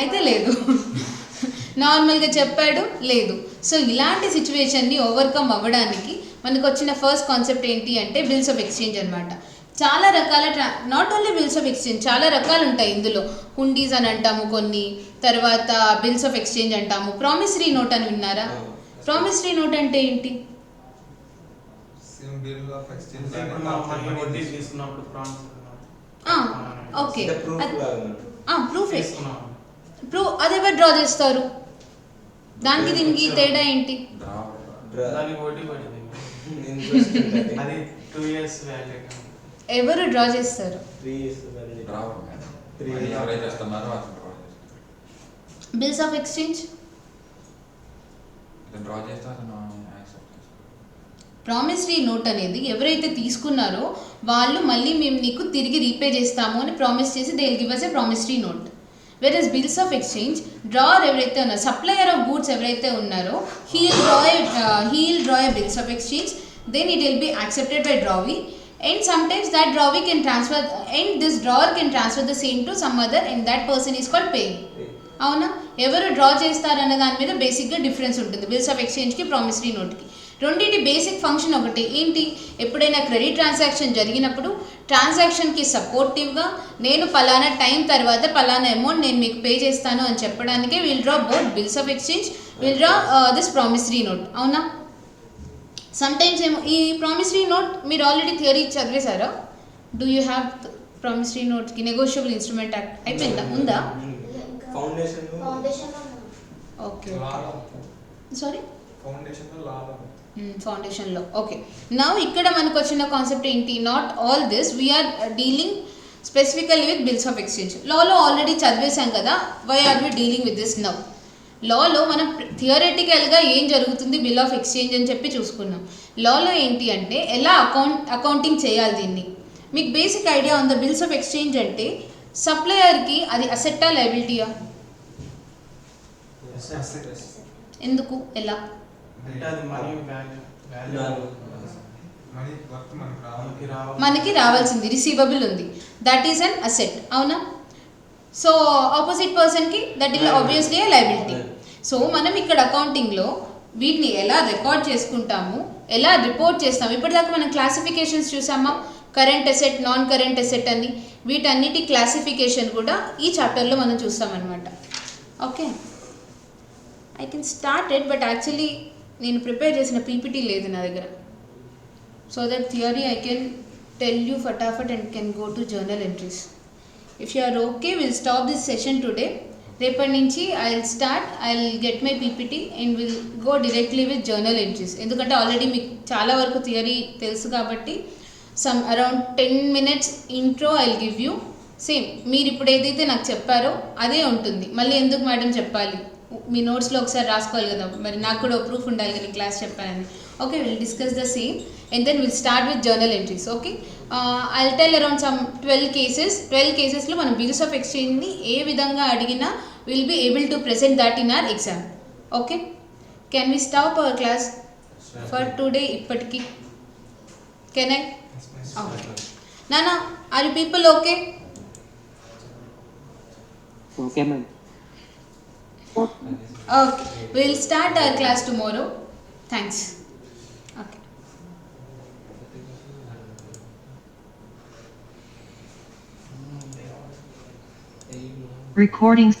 అయితే లేదు. నార్మల్గా చెప్పాడు, లేదు. సో ఇలాంటి సిచ్యువేషన్ని ఓవర్కమ్ అవ్వడానికి మనకు వచ్చిన ఫస్ట్ కాన్సెప్ట్ ఏంటి అంటే బిల్స్ ఆఫ్ ఎక్స్చేంజ్ అనమాట. చాలా రకాల not only bills of exchange, చాలా రకాలు ఉంటాయి ఇందులో. హుండీస్ అని అంటాము కొన్ని, తర్వాత బిల్స్ ఆఫ్ ఎక్స్చేంజ్ అంటాము. ప్రామిసరీ నోట్ అని విన్నారా? ప్రామిసరీ నోట్ అంటే ఏంటి? Okay, proof. అది ఎవరు డ్రా చేస్తారు? దానికి దీనికి తేడా ఏంటి? ఎవరు డ్రా చేస్తారు? Bills of exchange promissory note అనేది ఎవరైతే తీసుకున్నారో వాళ్ళు మళ్ళీ మేము నీకు తిరిగి రీపే చేస్తాము అని ప్రామిస్ చేసి they will give us a promissory note. Versus bills of exchange drawer ఎవరైతే ఉన్నారో, సప్లయర్ ఆఫ్ గూడ్స్ ఎవరైతే ఉన్నారో he'll draw a bills of exchange, then it will be accepted by drawee and sometimes that drawee can transfer and this drawer can transfer the same to some other and that person is called paying. అవునా? ఎవరు draw చేస్తారన్న దాని మీద బేసిక్గా difference ఉంటుంది bills of ఎక్స్చేంజ్కి promissory నోట్కి. రెండింటి basic function ఒకటి ఏంటి? ఎప్పుడైనా క్రెడిట్ ట్రాన్సాక్షన్ జరిగినప్పుడు ట్రాన్సాక్షన్కి సపోర్టివ్గా నేను పలానా టైం తర్వాత పలానా అమౌంట్ నేను మీకు పే చేస్తాను అని చెప్పడానికే will draw both bills of exchange, will draw this promissory note, అవునా? సమ్టైమ్స్ ఏమో ఈ ప్రామిసరీ నోట్ మీరు ఆల్రెడీ థియరీ చదివేశారా? డూ యూ హ్యావ్ ప్రామిసరీ నోట్కి నెగోషియబుల్ ఇన్స్ట్రుమెంట్ యాక్ట్ అయిపోయిందా, ఉందా? ఓకే, సారీ ఫౌండేషన్లో. ఓకే, నౌ ఇక్కడ మనకు వచ్చిన కాన్సెప్ట్ ఏంటి? Not all this we are dealing specifically with bills of exchange. లాలో ఆల్రెడీ చదివేశాం కదా, why are we dealing with this now? లాలో మనం థియరటికల్గా ఏం జరుగుతుంది బిల్ ఆఫ్ ఎక్స్చేంజ్ అని చెప్పి చూసుకున్నాం. లాలో ఏంటి అంటే ఎలా అకౌంటింగ్ చేయాలి దీన్ని. మీకు బేసిక్ ఐడియా ఉందా? బిల్స్ ఆఫ్ ఎక్స్చేంజ్ అంటే సప్లయర్కి అది అసెట్టా లయబిలిటీయా? ఎందుకు, ఎలా? మనకి రావాల్సింది రిసీవబుల్ ఉంది, దట్ ఈస్ అన్ అసెట్, అవునా? సో ఆపోజిట్ పర్సన్కి that will obviously a liability. So మనం ఇక్కడ అకౌంటింగ్లో వీటిని ఎలా రికార్డ్ చేసుకుంటాము, ఎలా రిపోర్ట్ చేస్తాము. ఇప్పటిదాకా మనం క్లాసిఫికేషన్స్ చూసామా? Current asset, non current asset అని. వీటన్నిటి క్లాసిఫికేషన్ కూడా ఈ చాప్టర్లో మనం చూస్తామన్నమాట. Okay, I can start it, but actually నేను ప్రిపేర్ చేసిన పీపీటీ లేదు నా దగ్గర. So that theory I can tell you ఫటాఫట్ and can go to journal entries. If you are okay, we'll stop this session today. రేపటి నుంచి I'll get my PPT and we'll go directly with journal entries. ఎందుకంటే already మీకు చాలా వరకు theory తెలుసు కాబట్టి around 10 minutes intro I'll give you. Same మీరు ఇప్పుడు ఏదైతే నాకు చెప్పారో అదే ఉంటుంది. మళ్ళీ ఎందుకు మేడం చెప్పాలి, మీ నోట్స్లో ఒకసారి రాసుకోవాలి కదా, మరి నాకు కూడా ప్రూఫ్ ఉండాలి కదా క్లాస్ చెప్పానని. Okay, we'll discuss the same and then we'll start with journal entries. Okay, I'll tell around some 12 cases. 12 cases lo మనం bills of exchange ni ఏ విధంగా అడిగినా we'll be able to present that in our exam. Okay, can we stop our class for today ఇప్పటికి? Can I? Okay. Nana, are you people okay? Okay, ma'am. Okay, we'll start our class tomorrow. Thanks. Okay. Recording